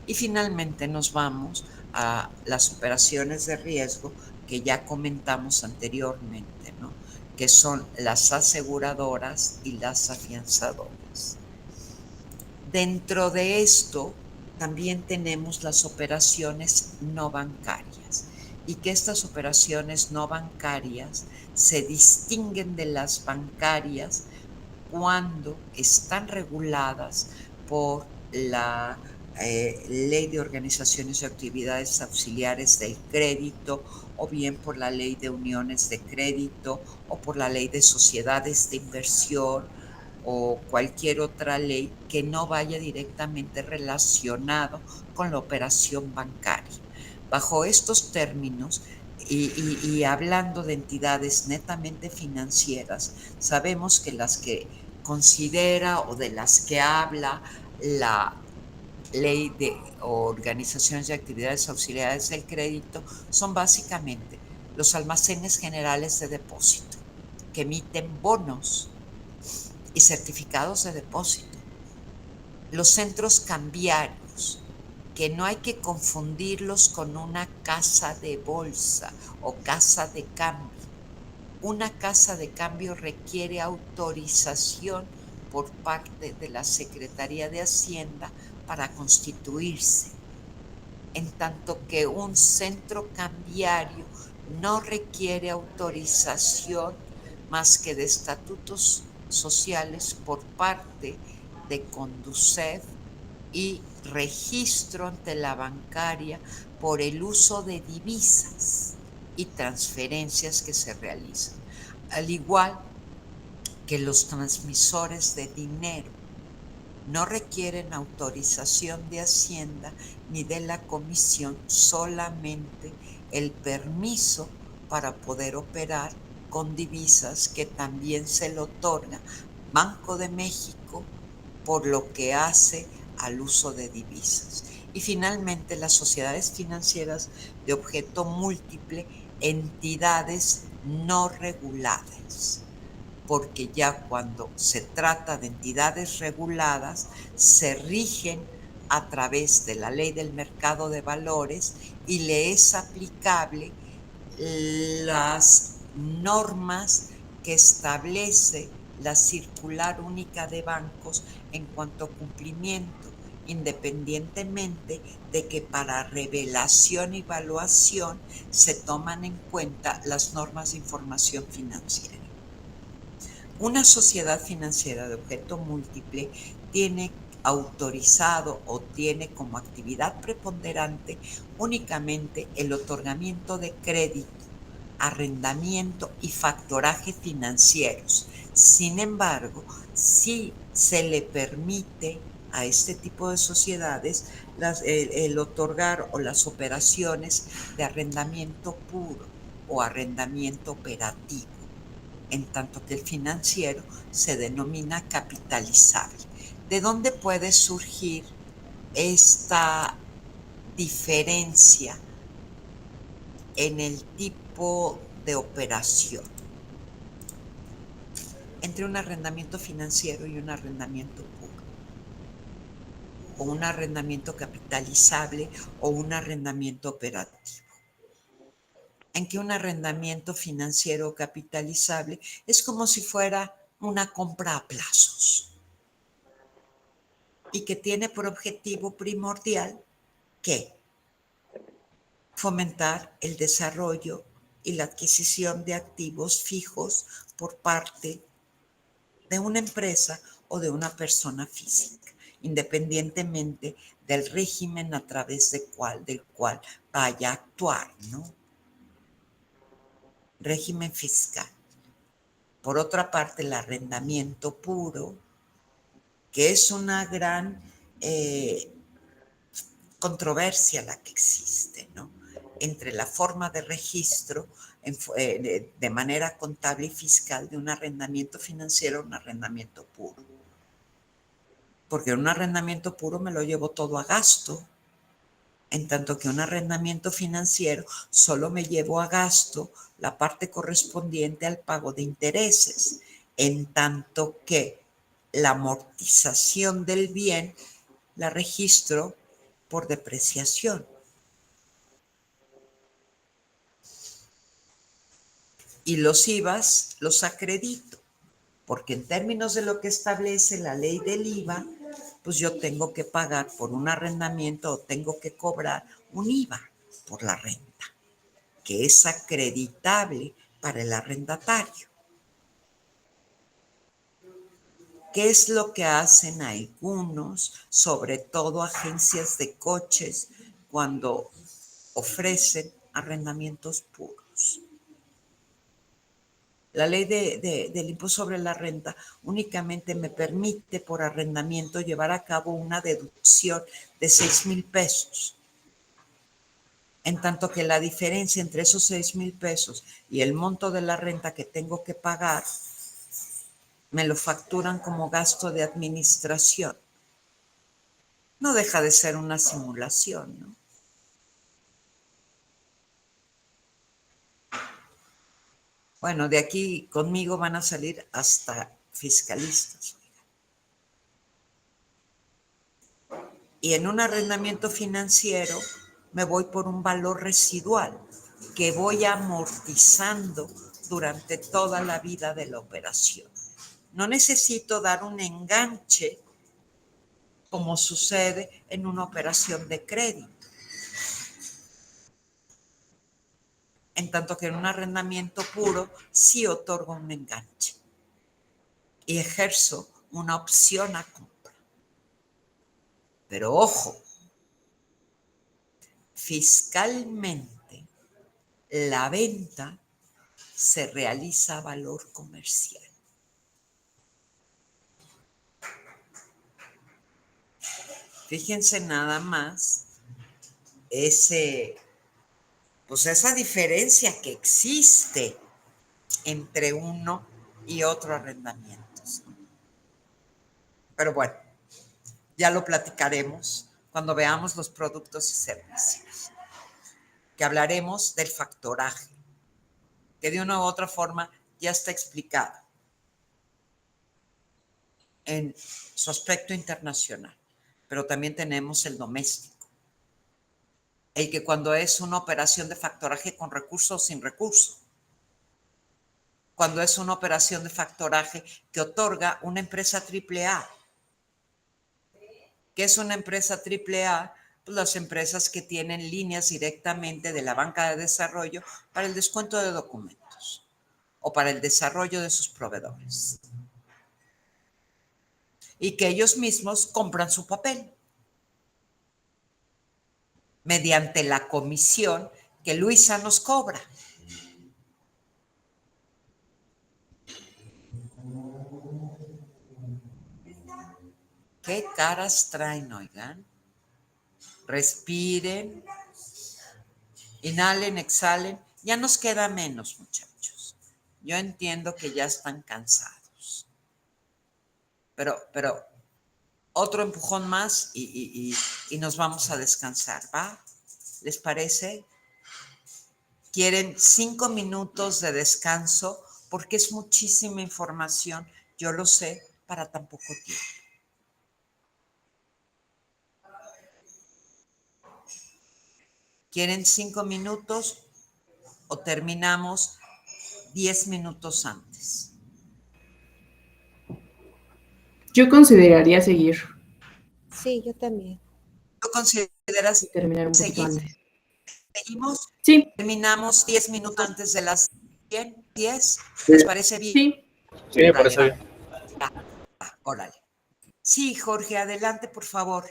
Y finalmente nos vamos a las operaciones de riesgo que ya comentamos anteriormente, ¿no? Que son las aseguradoras y las afianzadoras. Dentro de esto también tenemos las operaciones no bancarias y que estas operaciones no bancarias se distinguen de las bancarias cuando están reguladas por la Ley de Organizaciones y Actividades Auxiliares del Crédito, o bien por la Ley de Uniones de Crédito, o por la Ley de Sociedades de Inversión, o cualquier otra ley que no vaya directamente relacionado con la operación bancaria. Bajo estos términos, y hablando de entidades netamente financieras, sabemos que las que considera o de las que habla la Ley de Organizaciones y Actividades Auxiliares del Crédito son básicamente los almacenes generales de depósito, que emiten bonos y certificados de depósito, los centros cambiarios, que no hay que confundirlos con una casa de bolsa o casa de cambio. Una casa de cambio requiere autorización por parte de la Secretaría de Hacienda para constituirse, en tanto que un centro cambiario no requiere autorización más que de estatutos sociales por parte de Conducef y registro ante la bancaria por el uso de divisas y transferencias que se realizan, al igual que los transmisores de dinero. No requieren autorización de Hacienda ni de la Comisión, solamente el permiso para poder operar con divisas, que también se le otorga Banco de México por lo que hace al uso de divisas. Y finalmente, las sociedades financieras de objeto múltiple, entidades no reguladas, porque ya cuando se trata de entidades reguladas, se rigen a través de la Ley del Mercado de Valores y le es aplicable las normas que establece la Circular Única de Bancos en cuanto a cumplimiento, independientemente de que para revelación y evaluación se toman en cuenta las normas de información financiera. Una sociedad financiera de objeto múltiple tiene autorizado o tiene como actividad preponderante únicamente el otorgamiento de crédito, arrendamiento y factoraje financieros. Sin embargo, sí se le permite a este tipo de sociedades el otorgar o las operaciones de arrendamiento puro o arrendamiento operativo, en tanto que el financiero se denomina capitalizable. ¿De dónde puede surgir esta diferencia en el tipo de operación entre un arrendamiento financiero y un arrendamiento puro, o un arrendamiento capitalizable o un arrendamiento operativo? En que un arrendamiento financiero o capitalizable es como si fuera una compra a plazos y que tiene por objetivo primordial ¿qué? Fomentar el desarrollo y la adquisición de activos fijos por parte de una empresa o de una persona física, independientemente del régimen a través del cual vaya a actuar, ¿no? Régimen fiscal. Por otra parte, el arrendamiento puro, que es una gran controversia la que existe, ¿no? Entre la forma de registro de manera contable y fiscal de un arrendamiento financiero a un arrendamiento puro. porque un arrendamiento puro me lo llevo todo a gasto, en tanto que un arrendamiento financiero solo me llevo a gasto la parte correspondiente al pago de intereses, en tanto que la amortización del bien la registro por depreciación. Y los IVAs los acredito, porque en términos de lo que establece la ley del IVA, pues yo tengo que pagar por un arrendamiento o tengo que cobrar un IVA por la renta, que es acreditable para el arrendatario. ¿Qué es lo que hacen algunos, sobre todo agencias de coches, cuando ofrecen arrendamientos puros? La ley del impuesto sobre la renta únicamente me permite por arrendamiento llevar a cabo una deducción de 6,000 pesos. En tanto que la diferencia entre esos 6,000 pesos y el monto de la renta que tengo que pagar, me lo facturan como gasto de administración. No deja de ser una simulación, ¿no? Bueno, de aquí conmigo van a salir hasta fiscalistas. Y en un arrendamiento financiero me voy por un valor residual que voy amortizando durante toda la vida de la operación. No necesito dar un enganche como sucede en una operación de crédito. En tanto que en un arrendamiento puro sí otorgo un enganche y ejerzo una opción a compra. Pero ojo, fiscalmente la venta se realiza a valor comercial. Fíjense nada más esa diferencia que existe entre uno y otro arrendamientos. Pero bueno, ya lo platicaremos cuando veamos los productos y servicios, que hablaremos del factoraje, que de una u otra forma ya está explicado en su aspecto internacional, pero también tenemos el doméstico, el que cuando es una operación de factoraje con recurso o sin recurso, cuando es una operación de factoraje que otorga una empresa AAA. ¿Qué es una empresa AAA? Pues las empresas que tienen líneas directamente de la banca de desarrollo para el descuento de documentos o para el desarrollo de sus proveedores. Y que ellos mismos compran su papel mediante la comisión que Luisa nos cobra. ¿Qué caras traen, oigan? Respiren, inhalen, exhalen. Ya nos queda menos, muchachos. Yo entiendo que ya están cansados. Pero otro empujón más y nos vamos a descansar, ¿va? ¿Les parece? ¿Quieren 5 minutos de descanso? Porque es muchísima información, yo lo sé, para tan poco tiempo. ¿Quieren 5 minutos o terminamos 10 minutos antes? Yo consideraría seguir. Sí, yo también. ¿Tú consideras Y terminar un poquito seguir? antes. ¿Seguimos? Sí, Terminamos 10 minutos antes de las 10. Sí. ¿Les parece bien? sí. Sí, me parece bien. Órale. Sí, Jorge, adelante, por favor.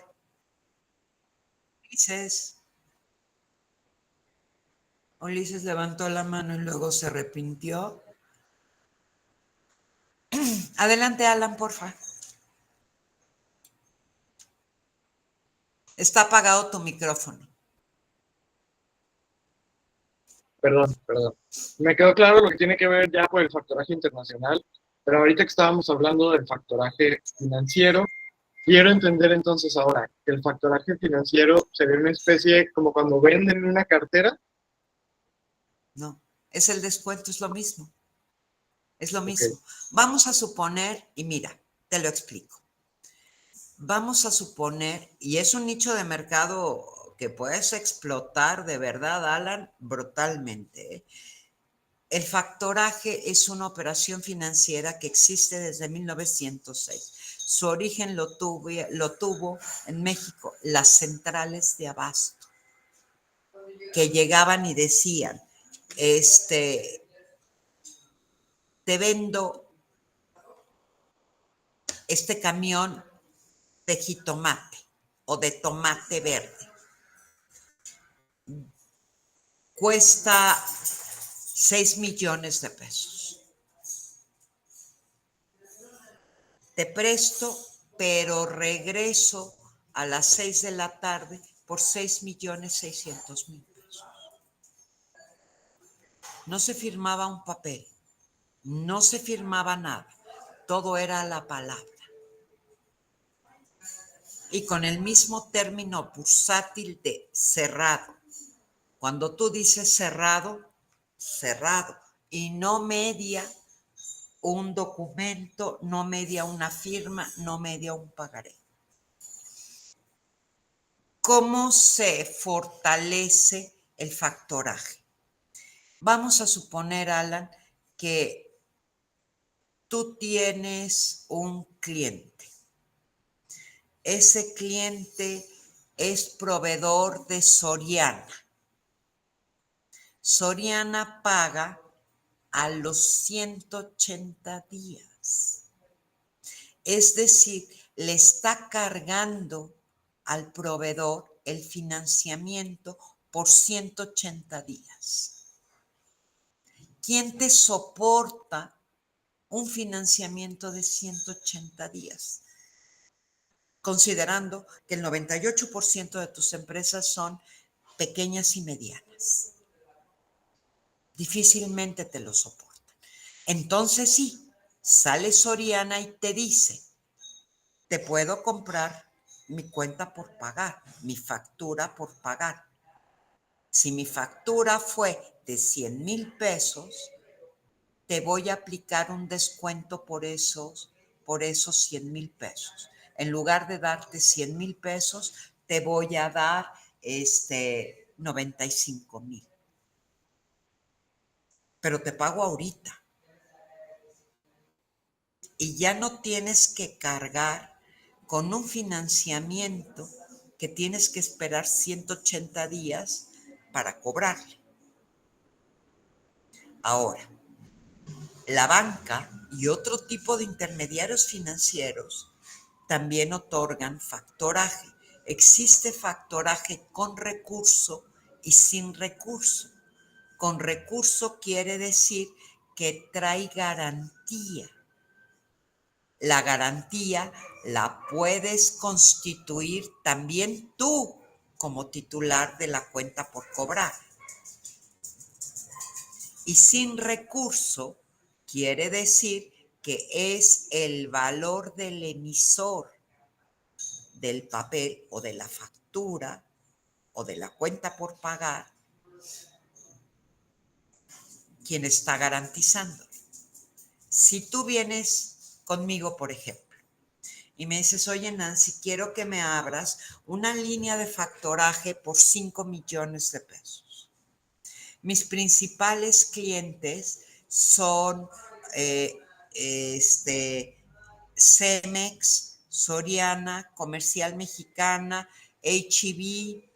Ulises levantó la mano y luego se arrepintió. Adelante, Alan, porfa. Está apagado tu micrófono. Perdón. Me quedó claro lo que tiene que ver ya con el factoraje internacional, pero ahorita que estábamos hablando del factoraje financiero, quiero entender entonces ahora que el factoraje financiero sería una especie como cuando venden una cartera. No, es el descuento, es lo mismo. Es lo Ok, mismo. Vamos a suponer, y mira, te lo explico. Vamos a suponer, y es un nicho de mercado que puedes explotar de verdad, Alan, brutalmente, ¿eh? El factoraje es una operación financiera que existe desde 1906. Su origen lo tuvo en México las centrales de abasto, que llegaban y decían, te vendo este camión de jitomate o de tomate verde. Cuesta 6 millones de pesos. Te presto, pero regreso a las 6 de la tarde por 6.600.000 pesos. No se firmaba un papel, no se firmaba nada, todo era la palabra. Y con el mismo término bursátil de cerrado. Cuando tú dices cerrado, cerrado, y no media un documento, no media una firma, no media un pagaré. ¿Cómo se fortalece el factoraje? Vamos a suponer, Alan, que tú tienes un cliente. Ese cliente es proveedor de Soriana. Soriana paga a los 180 días. Es decir, le está cargando al proveedor el financiamiento por 180 días. ¿Quién te soporta un financiamiento de 180 días? Considerando que el 98% de tus empresas son pequeñas y medianas. Difícilmente te lo soportan. Entonces sí, sale Soriana y te dice, te puedo comprar mi cuenta por pagar, mi factura por pagar. Si mi factura fue de 100,000 pesos, te voy a aplicar un descuento por esos 100,000 pesos. En lugar de darte 100,000 pesos, te voy a dar 95,000. Pero te pago ahorita. Y ya no tienes que cargar con un financiamiento que tienes que esperar 180 días para cobrarle. Ahora, la banca y otro tipo de intermediarios financieros también otorgan factoraje. Existe factoraje con recurso y sin recurso. Con recurso quiere decir que trae garantía. La garantía la puedes constituir también tú como titular de la cuenta por cobrar. Y sin recurso quiere decir que es el valor del emisor del papel o de la factura o de la cuenta por pagar quien está garantizando. Si tú vienes conmigo, por ejemplo, y me dices, oye Nancy, quiero que me abras una línea de factoraje por 5 millones de pesos. Mis principales clientes son Cemex, Soriana, Comercial Mexicana, H-E-B,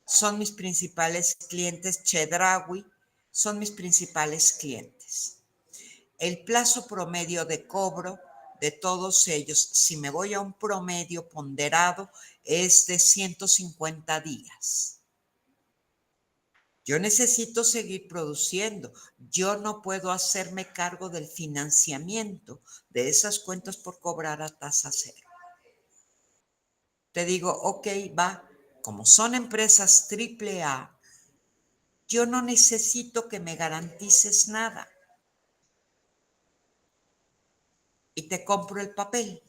son mis principales clientes, Chedraui, son mis principales clientes. El plazo promedio de cobro de todos ellos, si me voy a un promedio ponderado, es de 150 días. Yo necesito seguir produciendo. Yo no puedo hacerme cargo del financiamiento de esas cuentas por cobrar a tasa cero. Te digo, ok, va, como son empresas AAA, yo no necesito que me garantices nada. Y te compro el papel.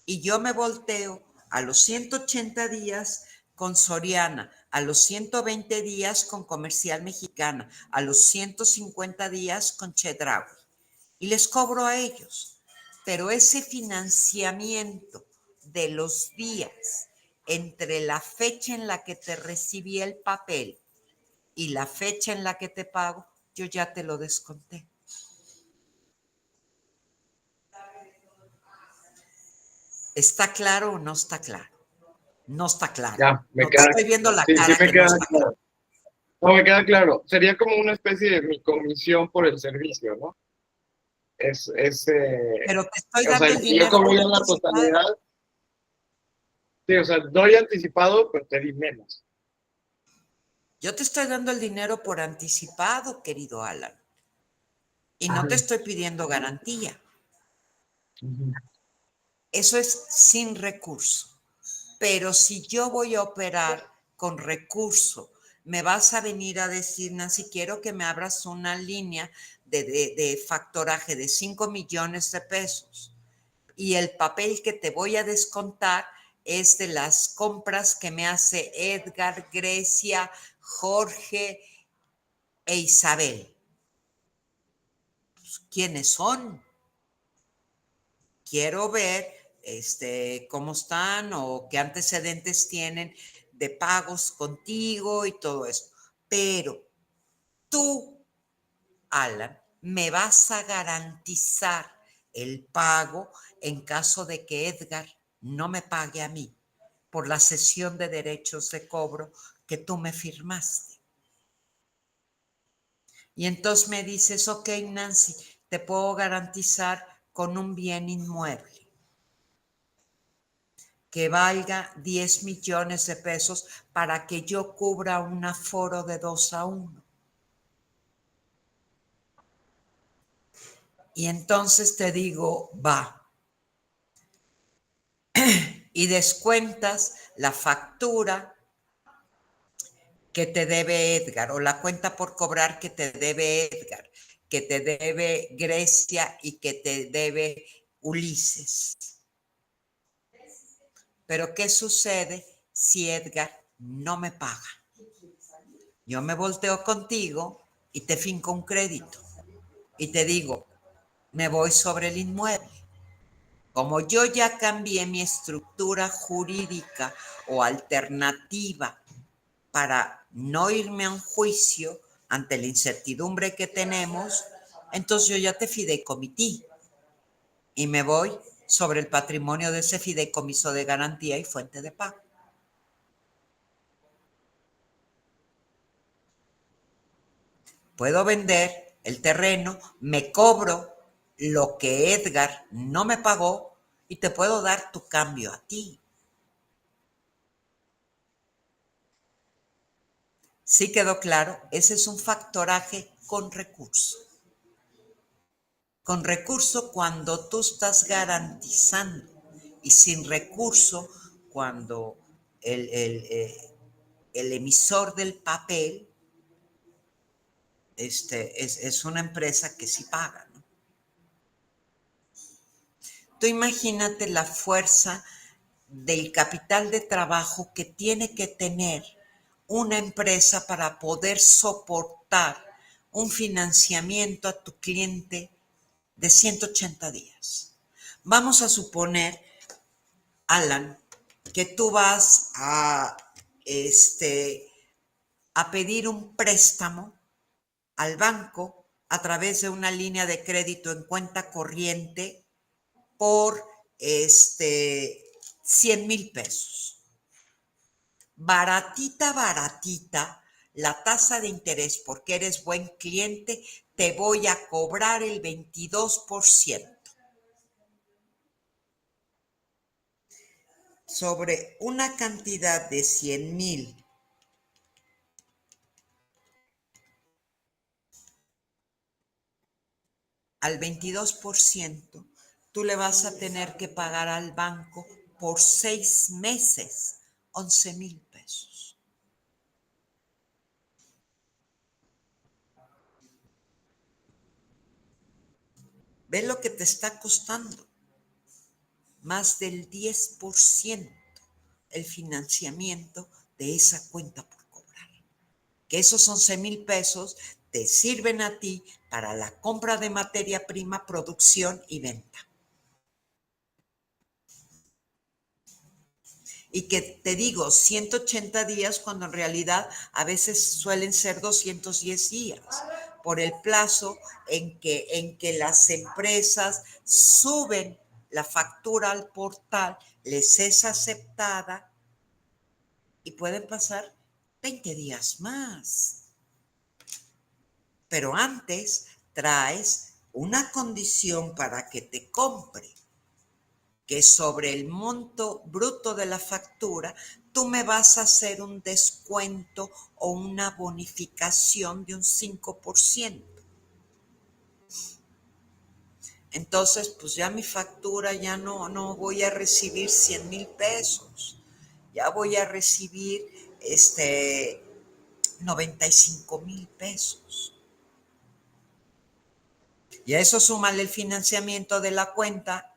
Y yo me volteo a los 180 días con Soriana, a los 120 días con Comercial Mexicana, a los 150 días con Chedraui. Y les cobro a ellos. Pero ese financiamiento de los días entre la fecha en la que te recibí el papel y la fecha en la que te pago, yo ya te lo desconté. ¿Está claro o no está claro? No está claro. Ya, me No te queda, estoy viendo la sí, sí cara me que no queda está claro. claro. No, me queda claro. Sería como una especie de mi comisión por el servicio, ¿no? Pero te estoy O sea, dando el si yo dinero cobro por ya la anticipado. totalidad, sí, o sea, doy anticipado, pero te di menos. Yo te estoy dando el dinero por anticipado, querido Alan. Y no te Ujú, estoy pidiendo garantía. ujú. Eso es sin recurso. Pero si yo voy a operar con recurso, me vas a venir a decir, Nancy, quiero que me abras una línea de factoraje de 5 millones de pesos. Y el papel que te voy a descontar es de las compras que me hace Edgar, Grecia, Jorge e Isabel. ¿Quiénes son? Quiero ver cómo están o qué antecedentes tienen de pagos contigo y todo esto. Pero tú, Alan, me vas a garantizar el pago en caso de que Edgar no me pague a mí por la cesión de derechos de cobro que tú me firmaste. Y entonces me dices, ok, Nancy, te puedo garantizar con un bien inmueble que valga 10 millones de pesos para que yo cubra un aforo de 2-1. Y entonces te digo, va. Y descuentas la factura que te debe Edgar o la cuenta por cobrar que te debe Edgar, que te debe Grecia y que te debe Ulises. Pero ¿qué sucede si Edgar no me paga? Yo me volteo contigo y te finco un crédito y te digo, me voy sobre el inmueble. Como yo ya cambié mi estructura jurídica o alternativa para no irme a un juicio ante la incertidumbre que tenemos, entonces yo ya te fideicomití y me voy sobre el patrimonio de ese fideicomiso de garantía y fuente de pago. Puedo vender el terreno, me cobro lo que Edgar no me pagó y te puedo dar tu cambio a ti. ¿Sí quedó claro? Ese es un factoraje con recurso. Con recurso cuando tú estás garantizando y sin recurso cuando el emisor del papel es una empresa que sí paga, ¿no? Tú imagínate la fuerza del capital de trabajo que tiene que tener una empresa para poder soportar un financiamiento a tu cliente de 180 días. Vamos a suponer, Alan, que tú vas a pedir un préstamo al banco a través de una línea de crédito en cuenta corriente por 100,000 pesos. Baratita, baratita, la tasa de interés, porque eres buen cliente, te voy a cobrar el 22%. Sobre una cantidad de 100,000 al 22%, tú le vas a tener que pagar al banco por 6 meses 11,000 pesos. ¿Ves lo que te está costando? más del 10% el financiamiento de esa cuenta por cobrar. Que esos 11,000 pesos te sirven a ti para la compra de materia prima, producción y venta. Y que te digo, 180 días cuando en realidad a veces suelen ser 210 días, por el plazo en que las empresas suben la factura al portal, les es aceptada y pueden pasar 20 días más. Pero antes traes una condición para que te compre, que sobre el monto bruto de la factura, tú me vas a hacer un descuento o una bonificación de un 5%. Entonces, pues ya mi factura ya no voy a recibir 100,000 pesos. Ya voy a recibir 95,000 pesos. Y a eso súmale el financiamiento de la cuenta,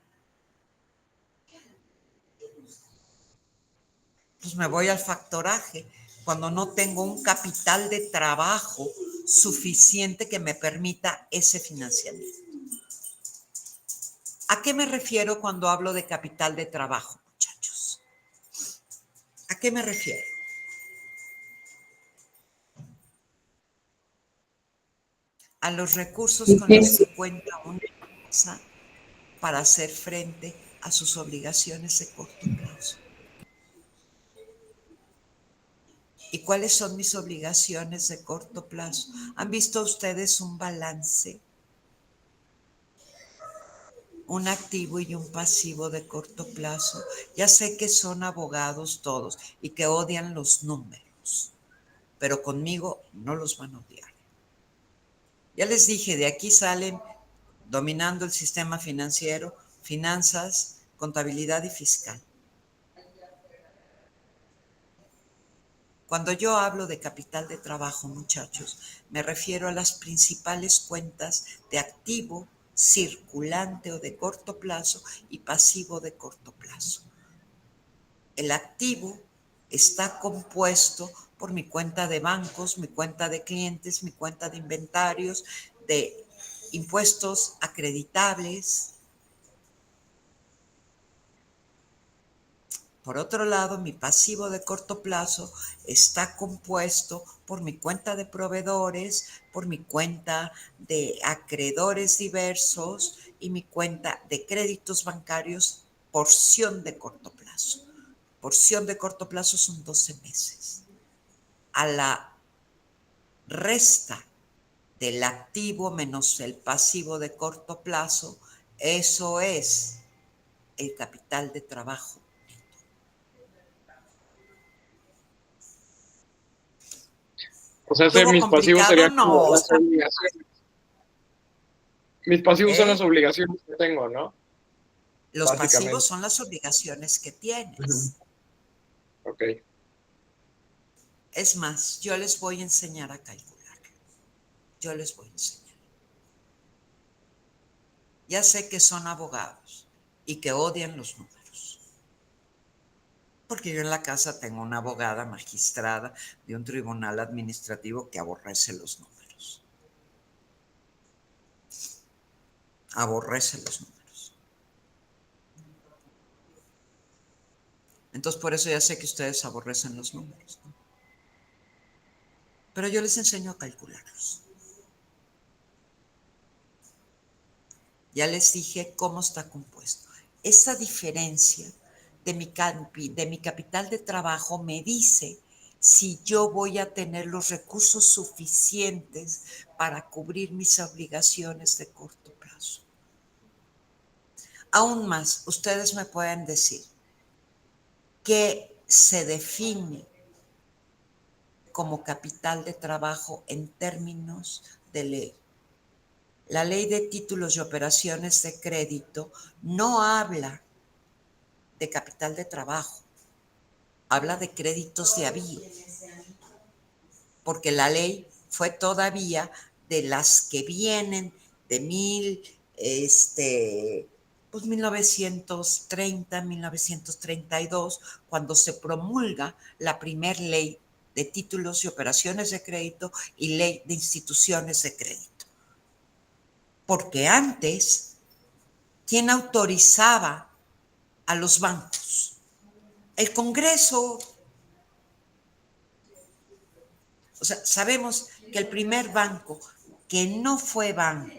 pues me voy al factoraje cuando no tengo un capital de trabajo suficiente que me permita ese financiamiento. ¿A qué me refiero cuando hablo de capital de trabajo, muchachos? ¿A qué me refiero? A los recursos con los que cuenta una empresa para hacer frente a sus obligaciones de corto plazo. ¿Y cuáles son mis obligaciones de corto plazo? ¿Han visto ustedes un balance? Un activo y un pasivo de corto plazo. Ya sé que son abogados todos y que odian los números, pero conmigo no los van a odiar. Ya les dije, de aquí salen dominando el sistema financiero, finanzas, contabilidad y fiscal. Cuando yo hablo de capital de trabajo, muchachos, me refiero a las principales cuentas de activo, circulante o de corto plazo y pasivo de corto plazo. El activo está compuesto por mi cuenta de bancos, mi cuenta de clientes, mi cuenta de inventarios, de impuestos acreditables. Por otro lado, mi pasivo de corto plazo está compuesto por mi cuenta de proveedores, por mi cuenta de acreedores diversos y mi cuenta de créditos bancarios, porción de corto plazo. Porción de corto plazo son 12 meses. A la resta del activo menos el pasivo de corto plazo, eso es el capital de trabajo. O sea, ¿Estuvo mis pasivos complicado? serían como No. las obligaciones. Mis pasivos son las ¿Eh? obligaciones que tengo, ¿no? Los Básicamente. pasivos son las obligaciones que tienes. Ok. Es más, yo les voy a enseñar a calcularlo. Yo les voy a enseñar. Ya sé que son abogados y que odian los números. Porque yo en la casa tengo una abogada magistrada de un tribunal administrativo que aborrece los números. Aborrece los números. Entonces, por eso ya sé que ustedes aborrecen los números, ¿no? Pero yo les enseño a calcularlos. Ya les dije cómo está compuesto. Esa diferencia de mi capital de trabajo me dice si yo voy a tener los recursos suficientes para cubrir mis obligaciones de corto plazo. Aún más, ustedes me pueden decir qué se define como capital de trabajo en términos de ley. La ley de títulos y operaciones de crédito no habla de capital de trabajo, habla de créditos de avío, porque la ley fue todavía de las que vienen de pues 1930, 1932, cuando se promulga la primer ley de títulos y operaciones de crédito y ley de instituciones de crédito. Porque antes, ¿quién autorizaba a los bancos? El Congreso. O sea, sabemos que el primer banco que no fue banco,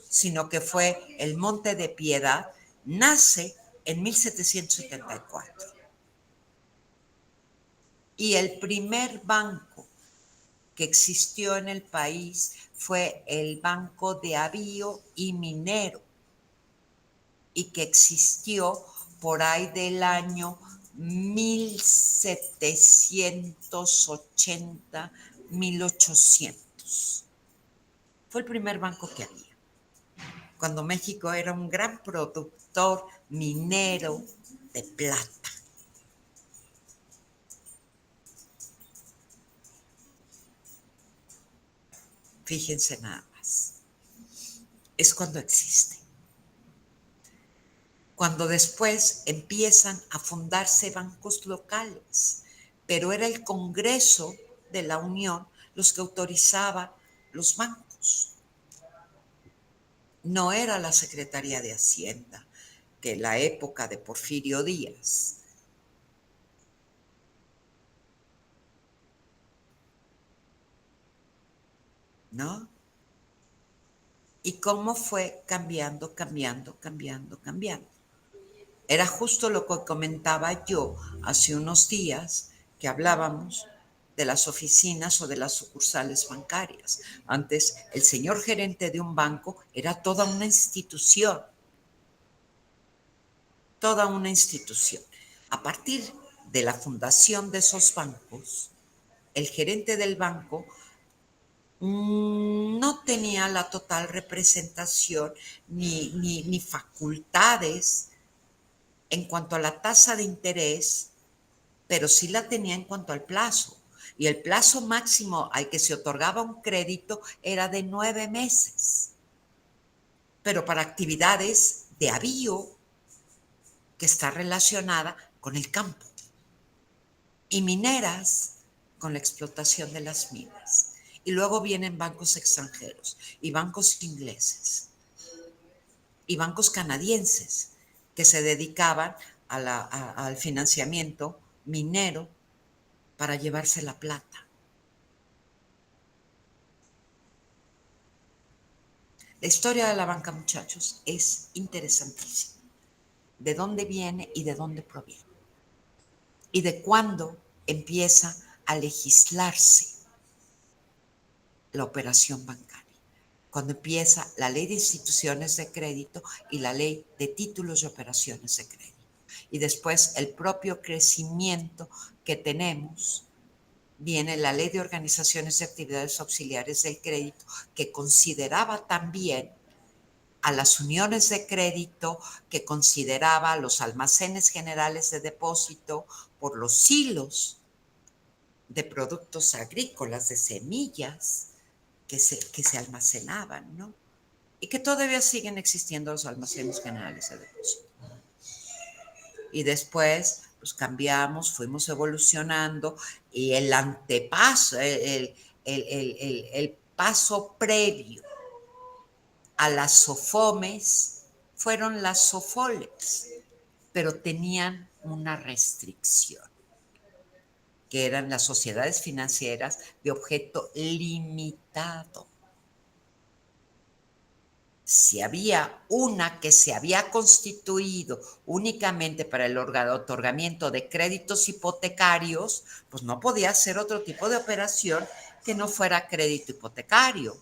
sino que fue el Monte de Piedad, nace en 1774. Y el primer banco que existió en el país fue el Banco de Avío y Minero, y que existió por ahí del año 1780, 1800. Fue el primer banco que había, cuando México era un gran productor minero de plata. Fíjense nada más. Es cuando existe. Cuando después empiezan a fundarse bancos locales, pero era el Congreso de la Unión los que autorizaba los bancos. No era la Secretaría de Hacienda, que en la época de Porfirio Díaz. ¿No? Y cómo fue cambiando. Era justo lo que comentaba yo hace unos días, que hablábamos de las oficinas o de las sucursales bancarias. Antes, el señor gerente de un banco era toda una institución. Toda una institución. A partir de la fundación de esos bancos, el gerente del banco no tenía la total representación ni facultades en cuanto a la tasa de interés, pero sí la tenía en cuanto al plazo. Y el plazo máximo al que se otorgaba un crédito era de 9 meses, pero para actividades de avío, que está relacionada con el campo, y mineras, con la explotación de las minas. Y luego vienen bancos extranjeros y bancos ingleses y bancos canadienses que se dedicaban al financiamiento minero para llevarse la plata. La historia de la banca, muchachos, es interesantísima. De dónde viene y de dónde proviene. Y de cuándo empieza a legislarse la operación bancaria. Cuando empieza la ley de instituciones de crédito y la ley de títulos y operaciones de crédito. Y después el propio crecimiento que tenemos, viene la ley de organizaciones y actividades auxiliares del crédito, que consideraba también a las uniones de crédito, que consideraba los almacenes generales de depósito por los hilos de productos agrícolas, de semillas que se almacenaban, ¿no? Y que todavía siguen existiendo los almacenes generales de depósito. Y después pues cambiamos, fuimos evolucionando, y el antepaso, el paso previo a las SOFOMES fueron las SOFOLES, pero tenían una restricción, que eran las sociedades financieras de objeto limitado. Si había una que se había constituido únicamente para el otorgamiento de créditos hipotecarios, pues no podía hacer otro tipo de operación que no fuera crédito hipotecario.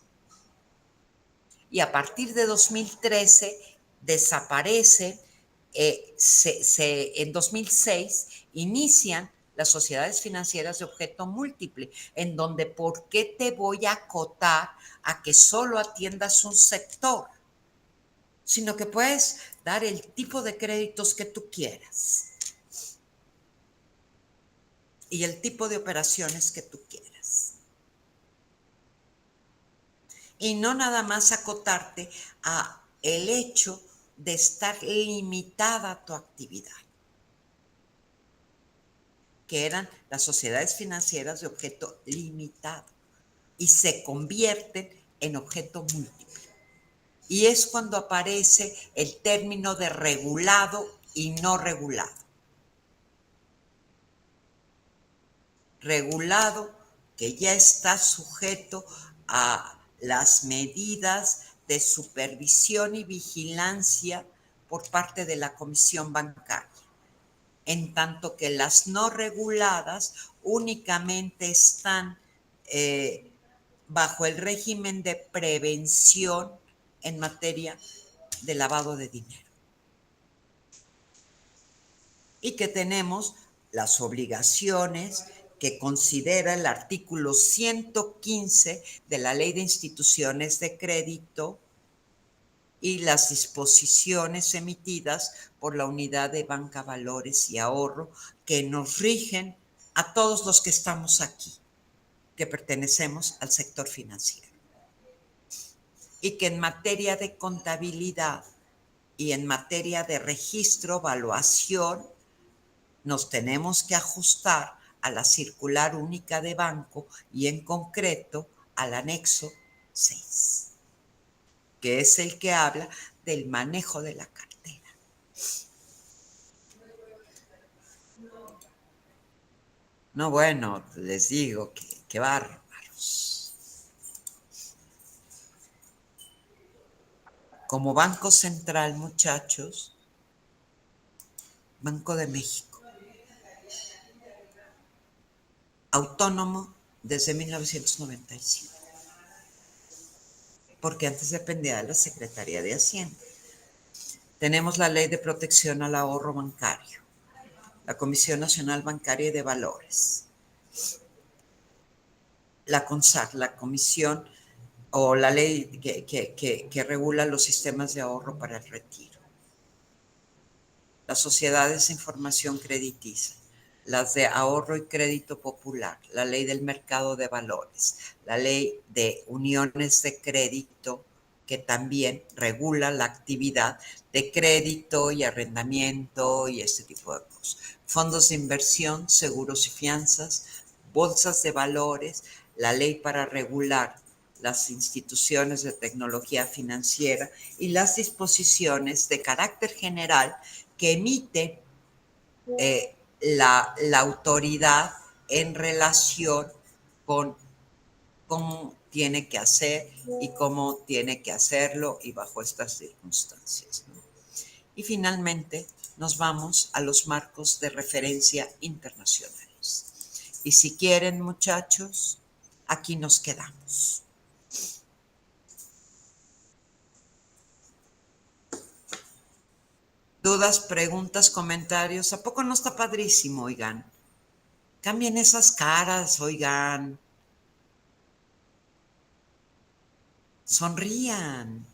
Y a partir de 2013 desaparece, en 2006 inician las sociedades financieras de objeto múltiple, en donde ¿por qué te voy a acotar a que solo atiendas un sector? Sino que puedes dar el tipo de créditos que tú quieras y el tipo de operaciones que tú quieras. Y no nada más acotarte a el hecho de estar limitada tu actividad, que eran las sociedades financieras de objeto limitado, y se convierten en objeto múltiple. Y es cuando aparece el término de regulado y no regulado. Regulado, que ya está sujeto a las medidas de supervisión y vigilancia por parte de la Comisión Bancaria, en tanto que las no reguladas únicamente están bajo el régimen de prevención en materia de lavado de dinero. Y que tenemos las obligaciones que considera el artículo 115 de la Ley de Instituciones de Crédito y las disposiciones emitidas por la Unidad de Banca, Valores y Ahorro, que nos rigen a todos los que estamos aquí, que pertenecemos al sector financiero. Y que en materia de contabilidad y en materia de registro, evaluación, nos tenemos que ajustar a la circular única de banco y en concreto al anexo 6, que es el que habla del manejo de la cartera. No, bueno, les digo que bárbaros. Como Banco Central, muchachos, Banco de México, autónomo desde 1995, porque antes dependía de la Secretaría de Hacienda. Tenemos la Ley de Protección al Ahorro Bancario, la Comisión Nacional Bancaria y de Valores, la CONSAR, la Comisión o la ley que regula los sistemas de ahorro para el retiro, las sociedades de información crediticia, las de ahorro y crédito popular, la ley del mercado de valores, la ley de uniones de crédito, que también regula la actividad de crédito y arrendamiento y este tipo de cosas, fondos de inversión, seguros y fianzas, bolsas de valores, la ley para regular las instituciones de tecnología financiera y las disposiciones de carácter general que emite la autoridad en relación con cómo tiene que hacer y cómo tiene que hacerlo y bajo estas circunstancias, ¿no? Y finalmente nos vamos a los marcos de referencia internacionales. Y si quieren, muchachos, aquí nos quedamos. Dudas, preguntas, comentarios. ¿A poco no está padrísimo, oigan? Cambien esas caras, oigan. Sonrían.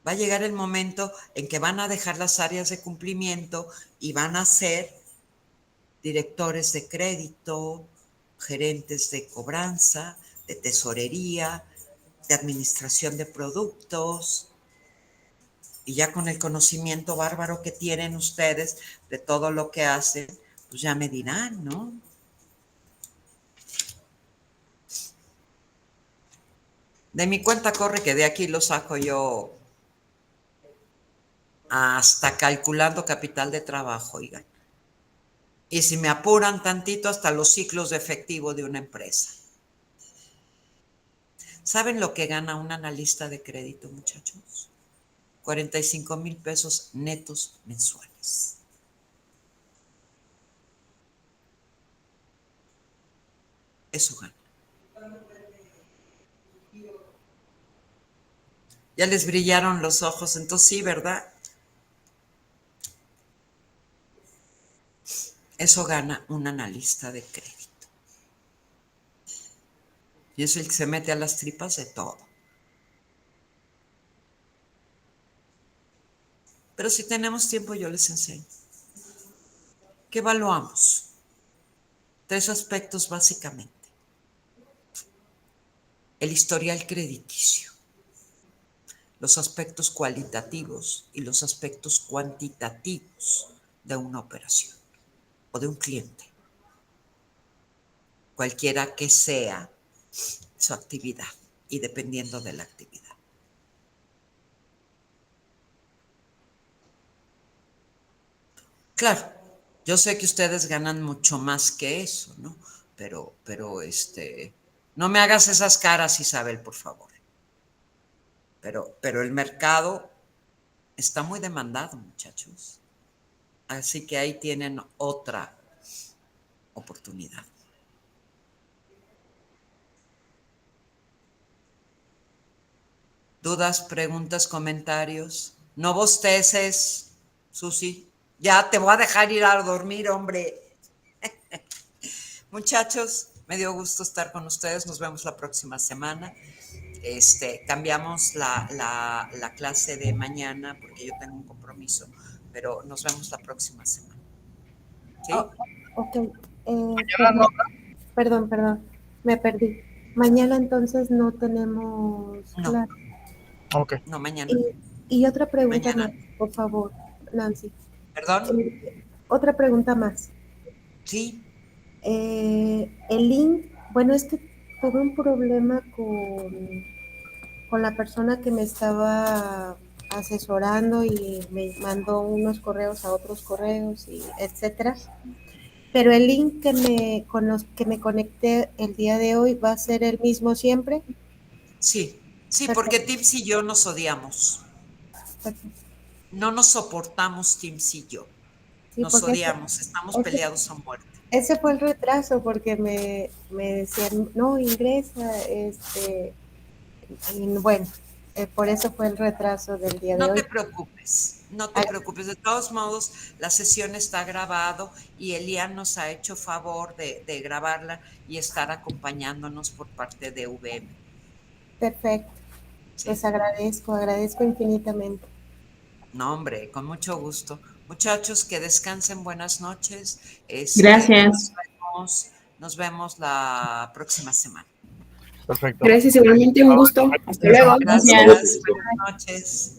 Va a llegar el momento en que van a dejar las áreas de cumplimiento y van a ser directores de crédito, gerentes de cobranza, de tesorería, de administración de productos. Y ya con el conocimiento bárbaro que tienen ustedes de todo lo que hacen, pues ya me dirán, ¿no? De mi cuenta corre que de aquí lo saco yo hasta calculando capital de trabajo, oigan. Y si me apuran tantito, hasta los ciclos de efectivo de una empresa. ¿Saben lo que gana un analista de crédito, muchachos? 45,000 pesos netos mensuales. Eso gana. Ya les brillaron los ojos, entonces sí, ¿verdad? Eso gana un analista de crédito. Y es el que se mete a las tripas de todo. Pero si tenemos tiempo, yo les enseño. ¿Qué evaluamos? 3 aspectos básicamente. El historial crediticio, los aspectos cualitativos y los aspectos cuantitativos de una operación o de un cliente, cualquiera que sea su actividad y dependiendo de la actividad. Claro, yo sé que ustedes ganan mucho más que eso, ¿no? Pero no me hagas esas caras, Isabel, por favor. Pero el mercado está muy demandado, muchachos. Así que ahí tienen otra oportunidad. ¿Dudas, preguntas, comentarios? No bosteces, Susi. Ya te voy a dejar ir a dormir, hombre. Muchachos, me dio gusto estar con ustedes. Nos vemos la próxima semana. Cambiamos la clase de mañana porque yo tengo un compromiso, pero nos vemos la próxima semana. ¿Sí? Oh, ok. Perdón, me perdí. Mañana entonces no tenemos No. clase. Ok. No, mañana. Y otra pregunta Mañana. más, por favor, Nancy. ¿Perdón? Otra pregunta más. Sí. El link, bueno, es que tuve un problema con la persona que me estaba asesorando y me mandó unos correos a otros correos y etcétera. Pero el link con los que me conecté el día de hoy va a ser el mismo siempre. Sí, Perfecto. porque Tips y yo nos odiamos. Perfecto. No nos soportamos, Tips y yo. Sí, Nos porque odiamos, estamos peleados a muerte. ese fue el retraso, porque me decían, no, ingresa, y bueno, por eso fue el retraso del día de No te hoy. preocupes, no te preocupes. De todos modos, la sesión está grabado y Elian nos ha hecho favor de grabarla y estar acompañándonos por parte de VM. Perfecto, ¿Sí? pues agradezco infinitamente. No, hombre, con mucho gusto. Muchachos, que descansen, buenas noches. Gracias. Nos vemos la próxima semana. Perfecto. Gracias, igualmente, un gusto. Hasta luego. Gracias, buenas noches.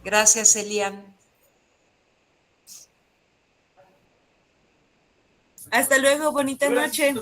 Gracias, Elian. Hasta luego, bonita noche.